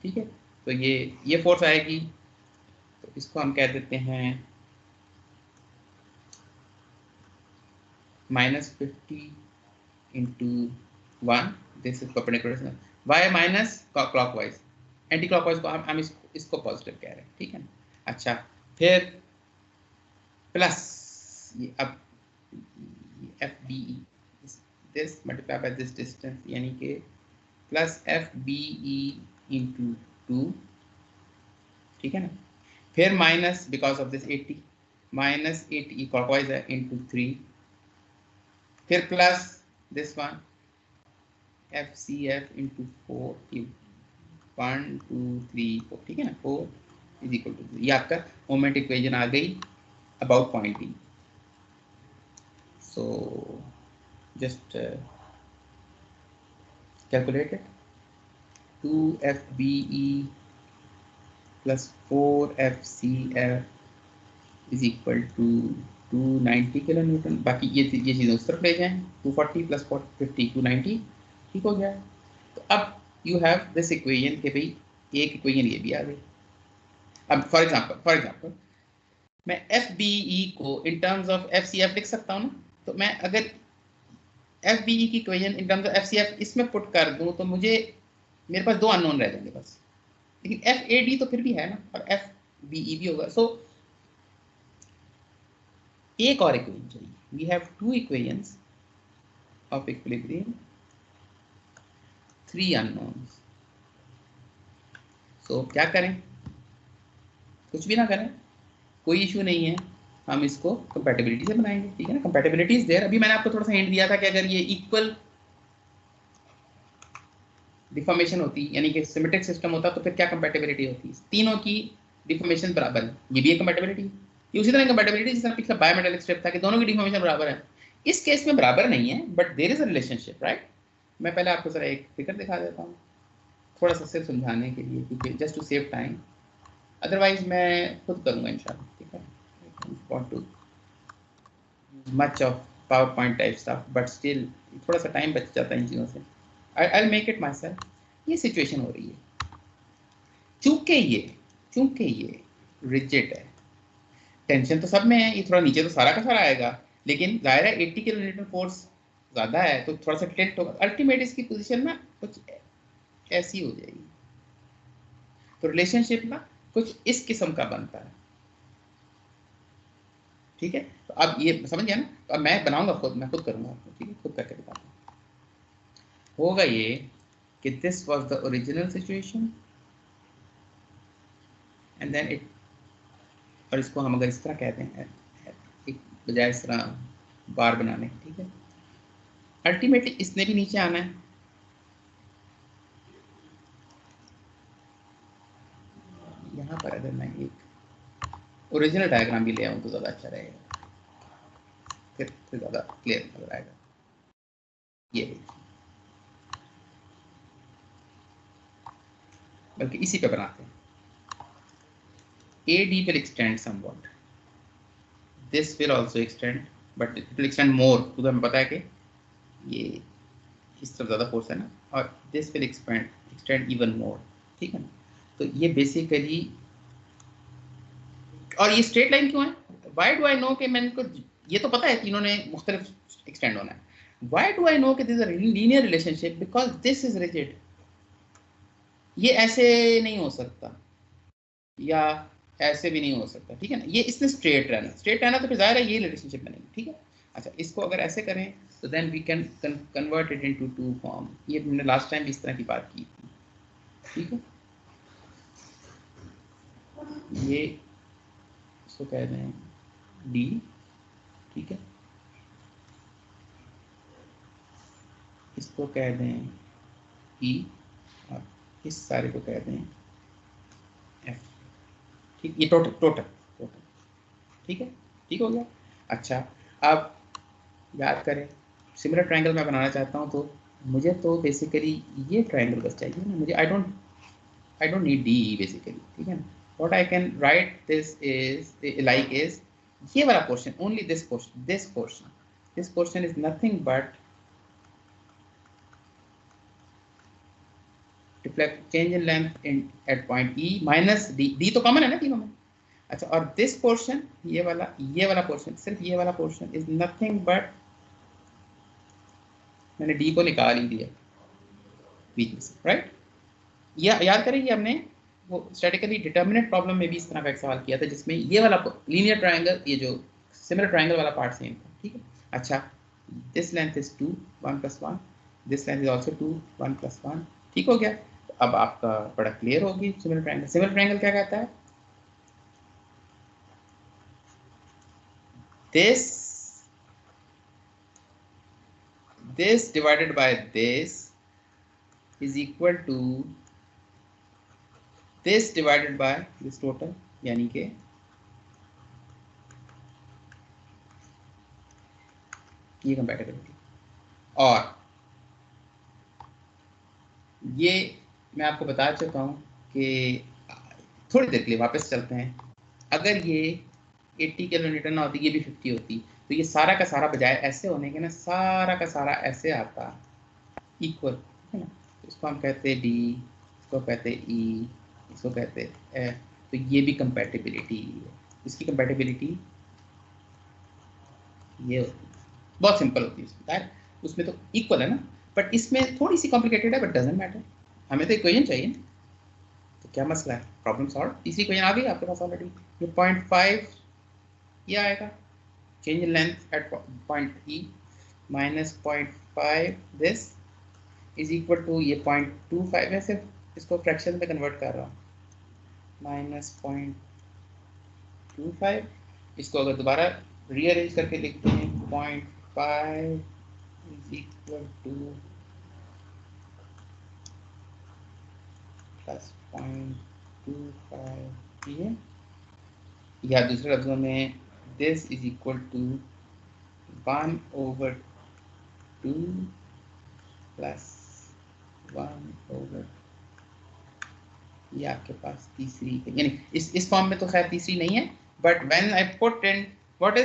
ठीक है। तो ये फोर्स आएगी, तो इसको हम कह देते हैं -50 into 1, this is perpendicular, why minus clockwise, anti clockwise को हम इसको पॉजिटिव कह रहे हैं, ठीक है ना। अच्छा, फिर प्लस ये अब FBE, this multiply by this distance, यानी कि प्लस FBE इंटू 2, ठीक है ना। फिर minus because of this 80, minus 80 clockwise है इंटू 3, फिर plus this one FCF into 4, 1 2 3 4, ठीक है ना। 4 इज इक्वल टू, ये आपका मोमेंट इक्वेशन आ गई about point D। So just calculate it, 2FBE plus 4FCF is equal to 290 kilo newton. बाकी ये चीज़ें उस तरफ ले जाएं, 240 प्लस 50 290, ठीक हो गया। तो अब यू हैव दिस इक्वेशन के भाई एक इक्वेशन ये भी आ गई। अब फॉर एग्जांपल मैं FBE को इन टर्म्स ऑफ FCF लिख सकता हूँ ना। तो मैं अगर FBE की equation in terms of FCF इसमें पुट कर दूं तो मेरे पास 2 अननोन रह जाएंगे बस, लेकिन FAD तो फिर भी है ना, और FBE भी होगा। सो एक और इक्वेशन चाहिए, we have 2 equations of equilibrium, 3 unknowns. So क्या करें? कुछ भी ना करें, कोई इशू नहीं है, हम इसको कंपैटिबिलिटी से बनाएंगे, ठीक है ना। Compatibility is there. अभी मैंने आपको थोड़ा सा हिंट दिया था कि अगर ये इक्वल डिफॉर्मेशन होती, यानी कि सिमेट्रिक सिस्टम होता, तो फिर क्या कंपैटिबिलिटी होती? तीनों की डिफॉर्मेशन बराबर है, ये भी एक कंपैटिबिलिटी है। ये उसी तरह कंपैटिबिलिटी जिस तरह पिछला बायोमेटालिक स्ट्रिप था कि दोनों की डिफॉर्मेशन बराबर है। इस केस में बराबर नहीं है, but there is a relationship, right. मैं पहले आपको जरा एक फिगर दिखा देता हूँ, थोड़ा सा सिर्फ समझाने के लिए, क्योंकि just to save time, otherwise मैं खुद करूँगा इंशाल्लाह, ठीक है। Want to much of power point type stuff, but still थोड़ा सा टाइम बच जाता है इन चीज़ों से। I will make it myself. ये सिचुएशन हो रही है, चूंकि ये रिजिड है, टेंशन तो सब में है, ये थोड़ा नीचे तो सारा का सारा आएगा, लेकिन जाहिर है 80 किलो न्यूटन फोर्स ज़्यादा है तो थोड़ा सा टिल्ट होगा। अल्टीमेट इसकी पोजीशन ना कुछ ऐसी हो जाएगी, तो रिलेशनशिप ना कुछ इस किस्म का बनता है, ठीक है। तो अब ये समझ गया ना। तो अब मैं बनाऊंगा खुद, मैं खुद करूंगा आपको, ठीक है, खुद करके बताता हूँ। होगा ये कि this was the original situation and then it, और इसको हम अगर इस तरह कहते हैं, एक बजाय इस तरह बार बनाने, ठीक है, अल्टीमेटली इसने भी नीचे आना है। यहाँ पर अगर मैं एक ओरिजिनल डायग्राम भी ले आऊँ तो ज़्यादा अच्छा रहेगा। फिर ज़्यादा क्लियर नजर आएगा। ये बल्कि इसी पे बनाते हैं। AD will extend somewhat. This will also extend, but it will extend more, क्योंकि हमें पता है कि ये इस तरफ ज़्यादा फोर्स है ना, और this will extend even more, ठीक है ना। तो ये बेसिकली, और ये स्ट्रेट लाइन क्यों है? Why do I know कि मैंने को ये तो पता है तीनों ने मुख्तलिफ एक्सटेंड होना है। Why do I know कि this is a linear relationship? Because this is rigid. ये ऐसे नहीं हो सकता या ऐसे भी नहीं हो सकता, ठीक है ना। ये इसने स्ट्रेट रहना तो फिर जाहिर है ये रिलेशनशिप बनेगी, ठीक है। अच्छा, इसको अगर ऐसे करें तो then we can convert it into two form. ये हमने लास्ट टाइम भी इस तरह की बात की थी, ठीक है। ये इसको कह दें डी, ठीक है, इसको कह दें ई, और इस सारे को कह दें एफ, ठीक। ये टोटल, ठीक है, ठीक हो गया। अच्छा, अब याद करें, सिमिलर ट्रायंगल मैं बनाना चाहता हूँ तो मुझे तो बेसिकली ये ट्रायंगल बस चाहिए ना, मुझे I don't need D basically, ठीक है ना। What I can write this is like is ये वाला portion, only this portion is nothing but change in length at point E minus D. D तो कॉमन है ना तीनों में। अच्छा, और दिस पोर्शन, ये वाला पोर्शन, सिर्फ ये वाला पोर्शन इज नथिंग बट, मैंने डी को निकाल ही दिया बीच में से, राइट। याद करें कि हमने वो स्टैटिकली डिटर्मिनेट प्रॉब्लम में भी इस तरह का एक सवाल किया था जिसमें ये वाला लीनियर ट्रायंगल, ये जो सिमिलर ट्रायंगल वाला पार्ट सेम था, ठीक है। अच्छा, this length is 2 1 + 1, this length is also 2 1 + 1, ठीक हो गया। तो अब आपका बड़ा क्लियर होगी सिमिलर ट्रायंगल क्या कहता है? this divided by this is equal to this divided by this total, यानी कि ये कंपैटिबिलिटी। और ये मैं आपको बता चुका हूँ कि थोड़ी देर के लिए वापस चलते हैं, अगर ये 80 किलोमीटर ना होती, ये भी 50 होती, तो ये सारा का सारा बजाय ऐसे होने के ना, सारा का सारा ऐसे आता इक्वल, है ना। तो इसको हम कहते हैं डी, इसको कहते हैं ई, इसको कहते हैं एफ। तो ये भी कंपैटिबिलिटी है। इसकी कंपैटिबिलिटी ये होती है, बहुत सिंपल होती है, उसमें तो इक्वल है ना, बट इसमें थोड़ी सी कॉम्प्लिकेटेड है, बट डजंट मैटर, हमें तो इक्वेशन चाहिए ना। तो क्या मसला है, प्रॉब्लम सॉल्व। तीसरी इक्वेशन आ गई आपके पास ऑलरेडी, ये 0.5 ये आएगा, change in length at point E minus 0.5 this is equal to ये 0.25 है, सिर्फ इसको फ्रैक्शन में कन्वर्ट कर रहा हूँ, माइनस 0.25। इसको अगर दोबारा रीअरेंज करके लिखते हैं, 0.5 इज इक्वल टू प्लस 0.25 ये, या दूसरे लफ्जों में this is equal to 1/2 plus 1/, ये आपके पास तीसरी, यानी इस फॉर्म में तो खैर तीसरी नहीं है, but when I put in what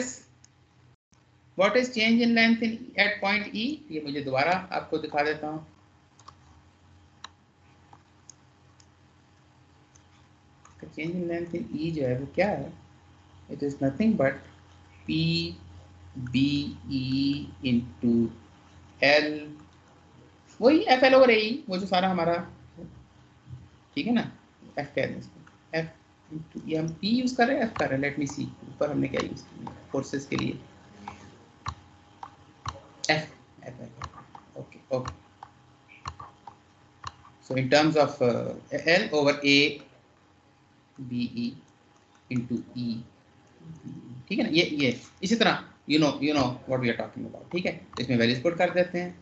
is change in length in at point E, ये मुझे दोबारा आपको दिखा देता हूँ। चेंज इन लेंथ इन ई जो है वो क्या है, it is nothing but P B E into L, वही एफ एल ओवर ए, वो जो सारा हमारा, ठीक है ना, एफ कह दें इसको, एफ ये हम पी यूज कर रहे हैं, एफ कर रहे हैं, लेट मी सी ऊपर हमने क्या यूज किया फोर्सेस के लिए, F F okay okay. So in terms of L over A B E into E, ठीक है ना। ये इसी तरह you know what we are talking about, ठीक है। तो इसमें वैल्यूज पुट कर देते हैं,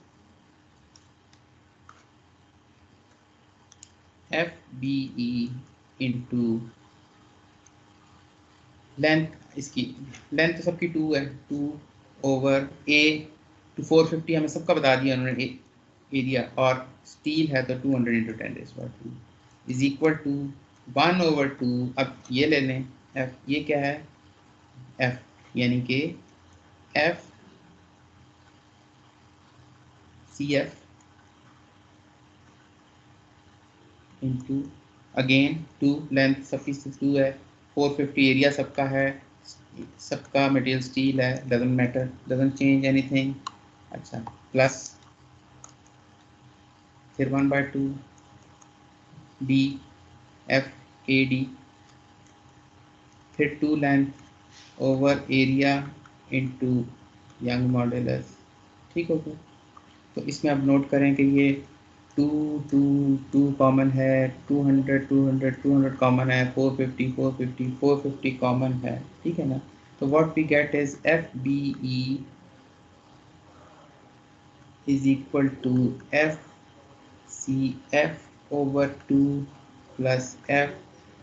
F B E into length, इसकी लेंथ तो सबकी 2 है, 2 ओवर ए टू 450 हमें सबका बता दिया उन्होंने एरिया, और स्टील है तो 200 इंटू 10⁻² इज इक्वल टू 1/2। अब ये ले लें एफ, ये क्या है एफ, यानी कि F C F into again 2 length सबकी 2 है, 450 एरिया सबका है, सबका मटेरियल स्टील है, doesn't matter, doesn't change anything. अच्छा प्लस फिर 1/2 डी एफ ए डी, फिर 2 length over area into Young modulus. ठीक हो गया। तो इसमें आप नोट करें कि ये 2 2 2 कॉमन है, 200 200 200 कॉमन है, 450 450 450 कॉमन है। ठीक है ना। तो what we get is F B E is equal to F C F over 2 plus F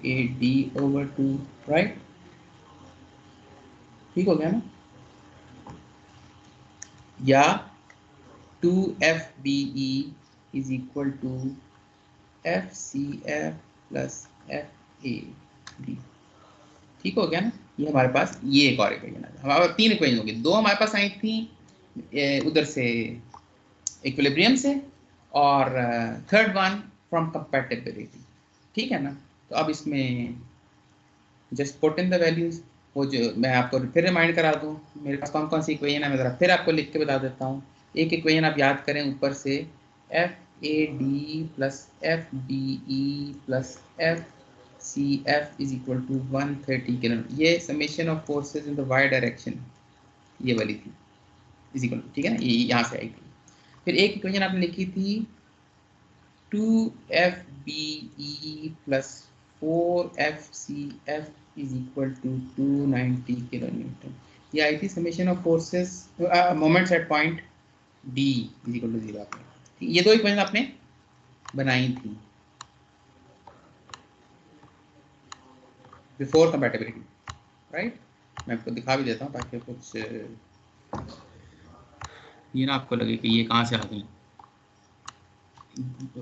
A D over 2, right. ठीक हो गया ना। या 2FBE is equal to FCF plus FAD। ठीक हो गया ना। ये हमारे पास ये एक और इक्वेशन है, हमारे पास 3 इक्वेशन होंगी, 2 हमारे पास आई थी उधर से इक्विलिब्रियम से, और थर्ड वन फ्रॉम कंपैटिबिलिटी। ठीक है ना। तो अब इसमें just put in the values. वो जो मैं आपको फिर रिमाइंड करा दूं मेरे पास कौन कौन सी इक्वेशन है, मैं ज़रा फिर आपको लिख के बता देता हूँ। एक इक्वेशन आप याद करें ऊपर से, F A D plus F D E plus F C F is equal to 130 kilo. ये summation of forces in the Y direction ये वाली थी, इज इक्वल, ठीक है ना, ये यहाँ से आई थी। फिर एक इक्वेशन आपने लिखी थी 2FBE plus 4FCF is equal to 290 kilo newton. ये आई थी summation of forces moments at point D is equal to 0 आपने। ये 2 इक्वेशन आपने बनाई थी बिफोर कंपैटिबिलिटी, राइट। मैं आपको दिखा भी देता हूँ ताकि कुछ ये ना आपको लगे कि ये कहाँ से आ गई।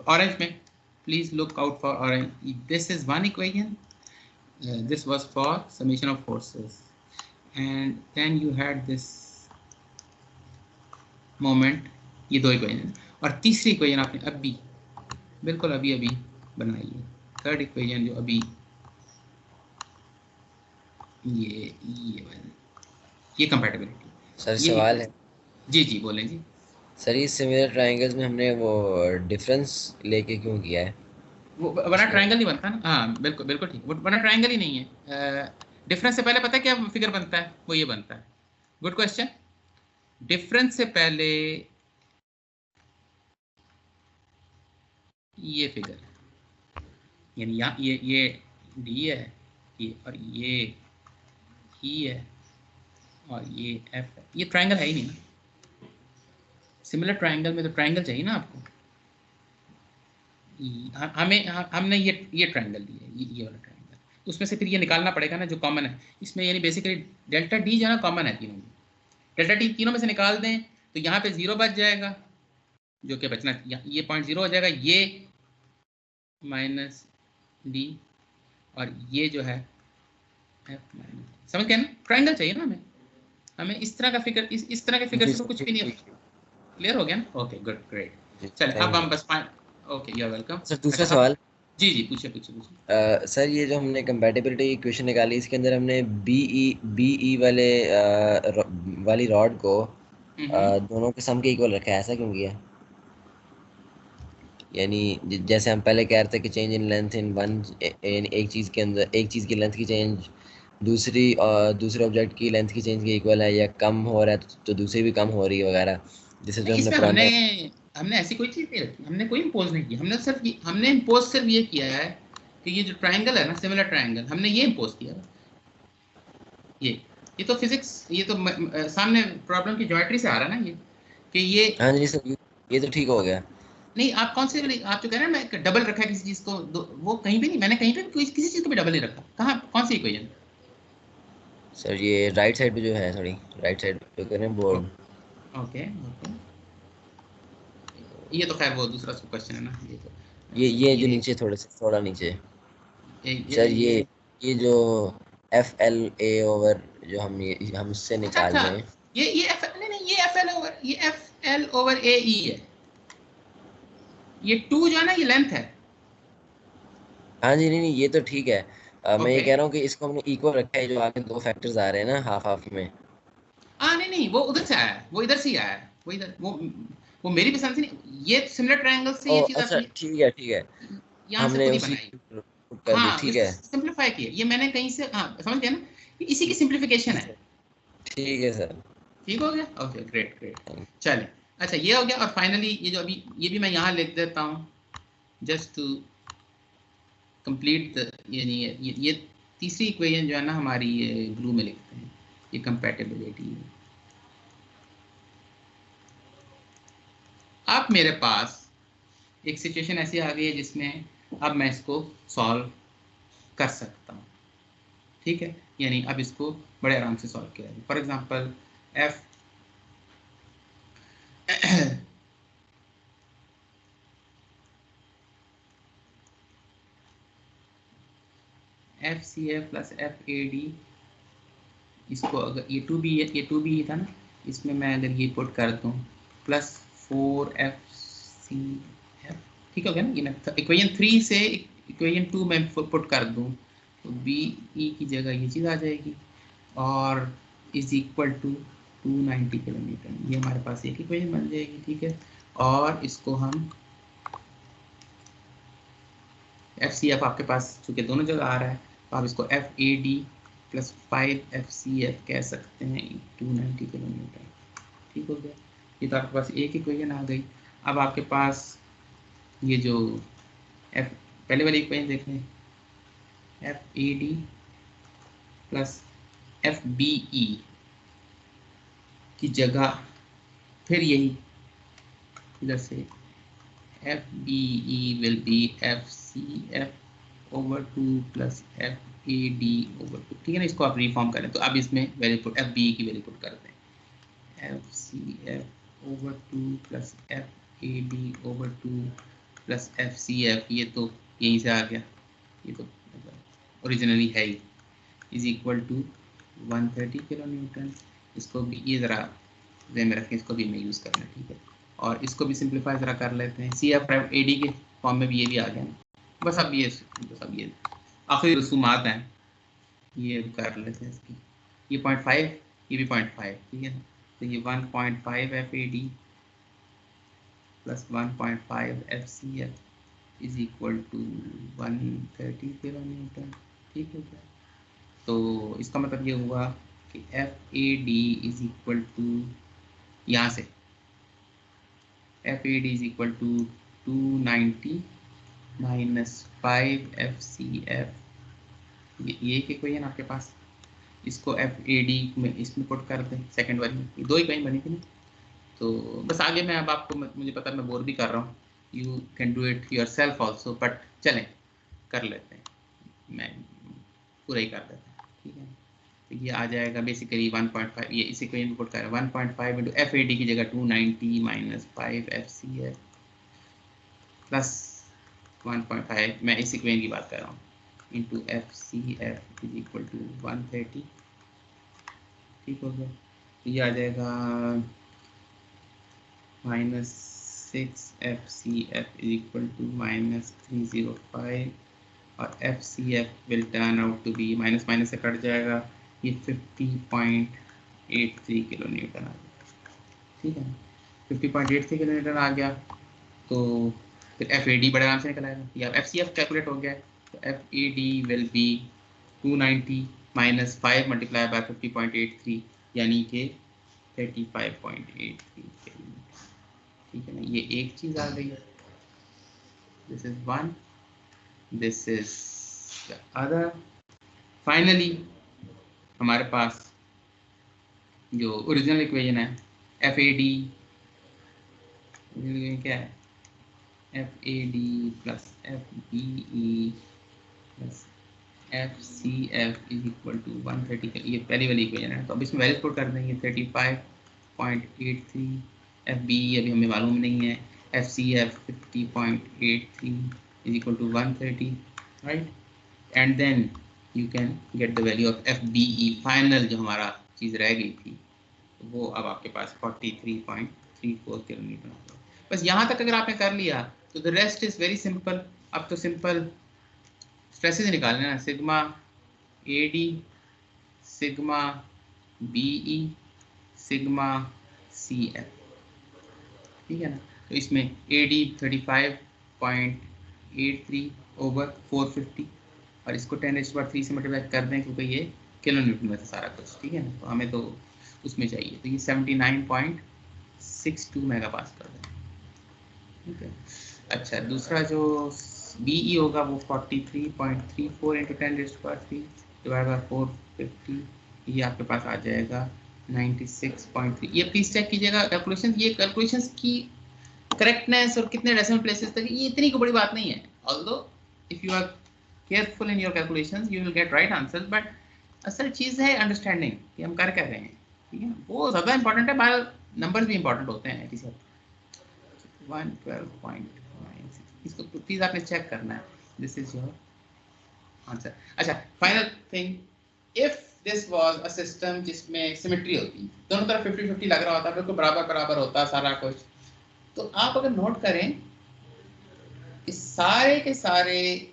ऑरेंज में please look out for orange, this is one equation, this was for summation of forces, and then you had this moment, ये 2 इक्वेशन, और तीसरी इक्वेशन आपने अभी बिल्कुल अभी बनाई है, थर्ड इक्वेशन जो अभी ये कंपैटिबिलिटी। सर सवाल है। जी जी बोलें जी। सर ये सिमिलर ट्रायंगल्स में हमने वो डिफरेंस लेके क्यों किया है? वो वरना ट्रायंगल नहीं बनता ना। हाँ बिल्कुल बिल्कुल ठीक, वरना ट्रायंगल ही नहीं है। डिफरेंस से पहले पता है क्या फिगर बनता है, वो ये बनता है। Good question. डिफरेंस से पहले ये फिगर, यानी यहाँ ये डी है, ये और ये ई है और ये एफ है, ये ट्रायंगल है ही नहीं ना। सिमिलर ट्रायंगल में तो ट्रायंगल चाहिए ना आपको। हमने ये ट्रायंगल लिया, ये वाला ट्रायंगल, उसमें से फिर ये निकालना पड़ेगा ना जो कॉमन है इसमें, यानी बेसिकली डेल्टा डी जो है ना कॉमन है तीनों में। डेल्टा डी तीनों में से निकाल दें तो यहाँ पे 0 बच जाएगा, जो कि बचना, ये पॉइंट 0 हो जाएगा, ये माइनस डी और ये जो है एफ माइनस। समझ गए ना। ट्रायंगल चाहिए ना हमें इस तरह का फिगर, इस तरह के फिगर से कुछ भी नहीं। क्लियर हो गया ना। Okay good great. चल अब हम बस okay you are welcome. Sir दूसरा सवाल। जी जी पूछिए। सर ये जो हमने कंपैटिबिलिटी इक्वेशन निकाली, इसके अंदर हमने बीई वाली रॉड को दोनों के सम के इक्वल रखा है, ऐसा क्यों किया? यानी जैसे हम पहले कह रहे थे कि change in length in one, एक चीज़ के अंदर एक चीज़ की लेंथ की चेंज दूसरे ऑब्जेक्ट की लेंथ की चेंज के इक्वल है, या कम हो रहा है तो दूसरी भी कम हो रही है वगैरह। जैसे जो हमने ऐसी कोई चीज़ नहीं रखी, हमने कोई इम्पोज नहीं किया। हमने इम्पोज सिर्फ ये किया है कि ये जो ट्रायंगल है ना, सिमिलर ट्रायंगल, हमने ये इम्पोज किया। ये तो फिजिक्स, ये तो सामने प्रॉब्लम की ज्योमेट्री से आ रहा है ना, ये कि ये। हाँ जी सर ये तो ठीक हो गया। नहीं आप कौन से, आप जो कह रहे हैं मैं डबल रखा है किसी चीज़ को, वो कहीं पे नहीं, मैंने कहीं पे किसी चीज़ को भी डबल नहीं रखा। कहाँ, कौन सी इक्वेशन? सर ये राइट साइड पे जो है, थोड़ी राइट साइड पे करें बोर्ड। ओके ओके, ये तो खैर वो दूसरा क्वेश्चन है ना, ये तो ये जो नीचे थोड़ा नीचे सर, ये ये जो FLA ओवर जो हम इससे अच्छा निकाल अच्छा, रहे हैं। ये एफ नहीं नहीं, ये एफ एल ओवर ए ई है। ये 2 जो है ना, ये लेंथ है। हाँ जी, नहीं नहीं ये तो ठीक है। मैं ये ओके, कह रहा हूँ कि इसको हमने इक्वल रखा है, जो आगे दो फैक्टर्स आ रहे हैं ना हाफ हाफ में। हाँ नहीं नहीं, वो उधर से आया है, वो इधर से ही आया है, वो इधर वो मेरी पसंद से नहीं, ये सिमिलर ट्रायंगल से ओ ये चीज अच्छा, आपने ठीक है, यहाँ से हमने खुद ही उसी बनाई। को put कर दी, हाँ, ठीक है। सिंप्लीफाई किया, ये मैंने कहीं से, हाँ समझ गया ना, ये इसी की सिंप्लीफिकेशन जी है। सर, ठीक है सर। ठीक हो गया, ओके ग्रेट ग्रेट। चलिए, अच्छा ये हो गया, और फाइनली ये जो अभी ये भी मैं यहाँ लिख देता हूँ जस्ट टू कंप्लीट ये तीसरी इक्वेशन जो है ना हमारी, ये ब्लू में लिखते हैं, ये कंपैटिबिलिटी है। अब मेरे पास एक सिचुएशन ऐसी आ गई है जिसमें अब मैं इसको सॉल्व कर सकता हूँ, ठीक है, यानी अब इसको बड़े आराम से सॉल्व किया जाए। For example F F C F plus F A D, इसको अगर ये 2b है, ये 2b ही था ना, इसमें मैं अगर ये पुट कर दूँ प्लस 4fcf, ठीक हो गया ना, ये मैं इक्वेशन 3 से इक्वेशन 2 में पुट कर दूँ तो बी ई की जगह ये चीज़ आ जाएगी, और इज इक्वल टू 290 किलोमीटर, ये हमारे पास एक इक्वेशन बन जाएगी, ठीक है। और इसको हम एफ सी एफ आपके पास चूँकि दोनों जगह आ रहा है, तो आप इसको F A D plus 5fcf कह सकते हैं 290 किलोमीटर, ठीक हो गया। ये तो आपके पास एक इक्वेशन आ गई। अब आपके पास ये जो एफ पहले वाली इक्वेशन देख लें, F A D plus F B E की जगह फिर यही इधर से F B E will be F C F over 2 plus F A D over 2, ठीक है ना। इसको आप रिफॉर्म करें तो अब इसमें value put F B E की वैल्यू पुट कर दें, F C F over 2 plus F A D over 2 plus F C F, ये तो यहीं से आ गया, ये तो ओरिजिनली है ही, is equal to 130 kilo newton. इसको भी ये ज़रा ध्यान में रखें, इसको भी हमें यूज़ करना है, ठीक है। और इसको भी सिंप्लीफाई ज़रा कर लेते हैं, C F prime A D के फॉर्म में भी ये भी आ गया ना। बस अब ये आखिरी रसूमात हैं, ये कर लेते हैं इसकी, ये 0.5, ये भी 0.5, ठीक है ना। तो ये 1.5 F A D plus 1.5 F C F is equal to 130 kilo newton, ठीक है क्या। तो इसका मतलब ये हुआ कि F A D is equal to, यहाँ से F A D is equal to 290 minus 5fcf, ये एक इक्वेशन आपके पास, इसको एफ ए डी में इसमें पुट कर दें, सेकंड वाली में, दो इक्वेशन बनी थी ना। तो बस आगे मैं अब आपको, मुझे पता है मैं बोर भी कर रहा हूँ, you can do it your self also, but चलें कर लेते हैं, मैं पूरा ही कर देता हूँ, ठीक है। तो ये आ जाएगा बेसिकली 1.5, ये इस इक्वेशन में पुट कर 1.5 इंटू एफ ए डी की जगह 290 माइनस 5fcf प्लस 1.5, मैं इस इक्वेशन की बात कर रहा हूँ, into F C F is equal to 130, ठीक हो गया। तो ये आ जाएगा minus 6fcf is equal to minus 305, और F C F will turn out to be, minus minus से कट जाएगा, ये 50.83 किलो न्यूटन आ गया, ठीक है ना। 50.83 किलो न्यूटन आ गया, तो फिर एफ ए डी बड़े आराम से निकल आएगा, या एफ सी एफ कैलकुलेट हो गया, तो F A D will be 290 minus 5 multiply by 50.83, यानी कि 35.83, ठीक है ना। ये एक चीज़ आ गई, this is one, this is the other. Finally हमारे पास जो ओरिजिनल इक्वेशन है, एफ ए डी क्या है, F A D plus F B E plus FCF is equal to 130, ये पहली वाली इक्वेशन है, तो अब इसमें वैल्यूज पुट कर देंगे 35.83, FBE अभी हमें मालूम नहीं है, FCF 50.83 is equal to 130, right, and then you can get the value of FBE final, जो हमारा चीज़ रह गई थी वो अब आपके पास 43.34 किलोमीटर। बस यहाँ तक अगर आपने कर लिया तो the rest is very simple. अब तो सिंपल स्ट्रेसेस निकालने ना, sigma AD, sigma BE, sigma CF, ठीक है ना। तो इसमें AD 35.83 ओवर 450 और इसको 10⁻³ से मल्टीप्लाई कर दें क्योंकि ये किलो न्यूटन में था सारा कुछ, ठीक है ना, तो हमें तो उसमें चाहिए, तो ये 79.62 मेगापास्कल है, ठीक है। अच्छा, दूसरा जो BE होगा वो 43.34 इंटू 10⁻³ डिवाइड बाय 450, ये आपके पास आ जाएगा 96.3। ये प्लीज चेक कीजिएगा कैलकुलेशन, ये कैलकुलेशंस की करेक्टनेस और कितने डेसिमल प्लेसेस तक, ये इतनी कोई बड़ी बात नहीं है, although if you are careful in your calculations you will get right answers, but असल चीज़ है अंडरस्टैंडिंग कि हम कर क्या रहे हैं, ठीक है, वो ज़्यादा इंपॉर्टेंट है, बाहर नंबर्स भी इंपॉर्टेंट होते हैं किसी हद तक। 112.96, इसको प्लीज आपने चेक करना है, दिस इज योर आंसर। अच्छा, final thing, if this was a system जिसमें सिमेट्री होती, दोनों तरफ 50-50 लग रहा होता, बिल्कुल बराबर बराबर होता सारा कुछ, तो आप अगर नोट करें कि सारे के सारे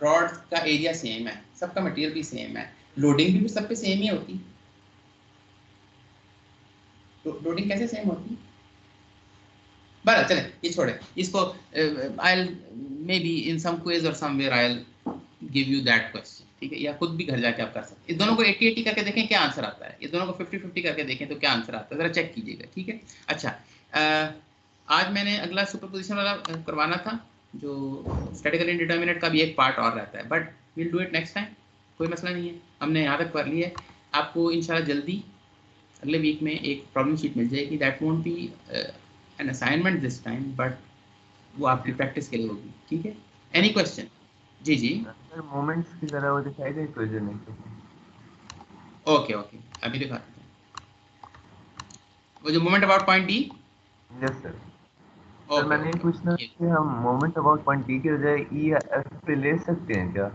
रॉड का एरिया सेम है, सबका मटेरियल भी सेम है, लोडिंग भी सब पे सेम ही होती, लोडिंग कैसे सेम होती, बराबर, चले ये छोड़े इसको, I may be in some quiz और somewhere I will give you that question, ठीक है, या खुद भी घर जाके आप कर सकते हैं। इस दोनों को 80-80 करके देखें क्या आंसर आता है, इस दोनों को 50-50 करके देखें तो क्या आंसर आता है, जरा चेक कीजिएगा, ठीक है। अच्छा, आज मैंने अगला सुपरपोजिशन वाला करवाना था, जो स्टैटिकली इंडिटरमिनेट का भी एक पार्ट और रहता है, but will do it next time, कोई मसला नहीं है, हमने यहाँ तक कर लिया है। आपको इंशाल्लाह जल्दी अगले वीक में एक प्रॉब्लम शीट मिल जाएगी, that won't be an assignment this time, but वो आपकी प्रैक्टिस के लिए होगी, ठीक है। Any question? जी जी, सर मोमेंट्स की तरह वो दिखाई दे इक्वेशन में। ओके ओके, अभी दिखाते हैं वो जो moment about point D. Yes sir. Sir मैंने ये पूछना है कि हम मोमेंट अबाउट पॉइंट डी के बजाय ई या एफ पे ले सकते हैं क्या,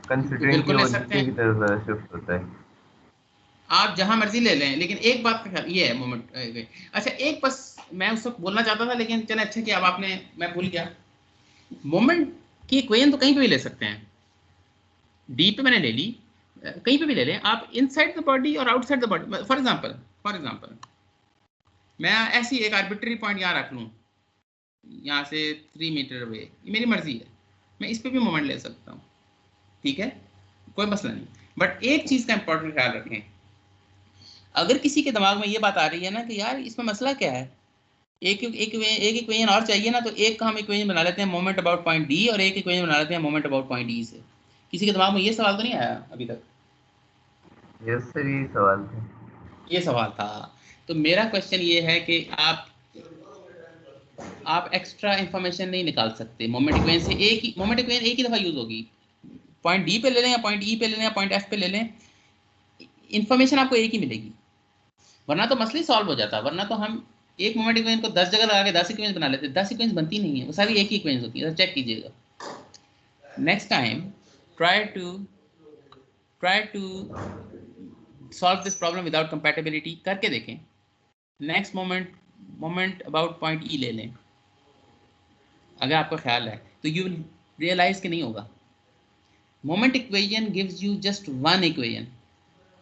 कंसीडरिंग कि बिल्कुल ले वो सकते नीचे की हैं, तरफ शिफ्ट होता है। आप जहां मर्जी ले लें, लेकिन एक बात का ख्याल ये है मोमेंट, अच्छा एक बस मैं उस वक्त बोलना चाहता था, लेकिन चले अच्छा कि अब आपने, मैं भूल गया, मोमेंट की इक्वेशन तो कहीं पे भी ले सकते हैं, डी पे मैंने ले ली, कहीं पे भी ले लें आप, इनसाइड द बॉडी और outside the body. For example मैं ऐसी एक आर्बिट्री पॉइंट यहाँ रख लूँ, यहाँ से 3 मीटर अवे, ये मेरी मर्जी है, मैं इस पे भी मोमेंट ले सकता हूँ, ठीक है, कोई मसला नहीं। बट एक चीज़ का इंपॉर्टेंट ख्याल रखें, अगर किसी के दिमाग में ये बात आ रही है ना कि यार इसमें मसला क्या है, एक इक्वेशन और चाहिए ना, तो एक का हम इक्वेशन बना लेते हैं मोमेंट अबाउट पॉइंट डी, और एक इक्वेशन बना लेते हैं मोमेंट अबाउट पॉइंट ई से। किसी के दिमाग में ये सवाल तो नहीं आया अभी तक? यस सर, यही सवाल था। ये सवाल था, तो मेरा क्वेश्चन ये है कि आप एक्स्ट्रा इंफॉर्मेशन नहीं निकाल सकते मोमेंट इक्वेशन से, मोमेंट इक्वेशन एक ही दफ़ा यूज़ होगी, पॉइंट डी पे ले लें या पॉइंट ई पे ले लें या पॉइंट एफ पे ले लें, इन्फॉर्मेशन आपको एक ही मिलेगी, वरना तो मसला ही सॉल्व हो जाता, वरना तो हम एक मोमेंट इक्वेशन को 10 जगह लगा के 10 इक्वेशन बना लेते, 10 इक्वेशन बनती नहीं है, वो सारी एक ही इक्वेशन होती है, तो चेक कीजिएगा next time, try to solve this problem without compatibility करके देखें। Next moment about point E ले लें, अगर आपका ख्याल है तो यू विल रियलाइज कि नहीं होगा, moment equation gives you just one equation,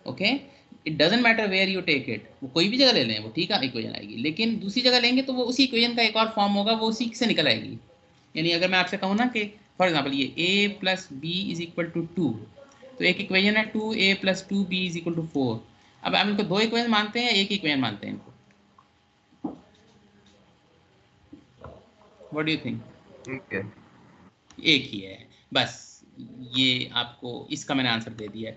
okay, it doesn't matter where you take it, वो कोई भी जगह ले लें वो ठीक है इक्वेशन आएगी, लेकिन दूसरी जगह लेंगे तो वो उसी इक्वेशन का एक और फॉर्म होगा, वो उसी से निकल आएगी। यानी अगर मैं आपसे कहूँ ना कि फॉर एग्जांपल ये a + b = 2, तो एक इक्वेशन है 2a + 2b = 4, अब आप इनको दो इक्वेशन मानते हैं, एक इक्वेशन मानते हैं इनको, व्हाट डू यू थिंक? ठीक है, एक ही है, बस ये आपको इसका मैंने आंसर दे दिया है।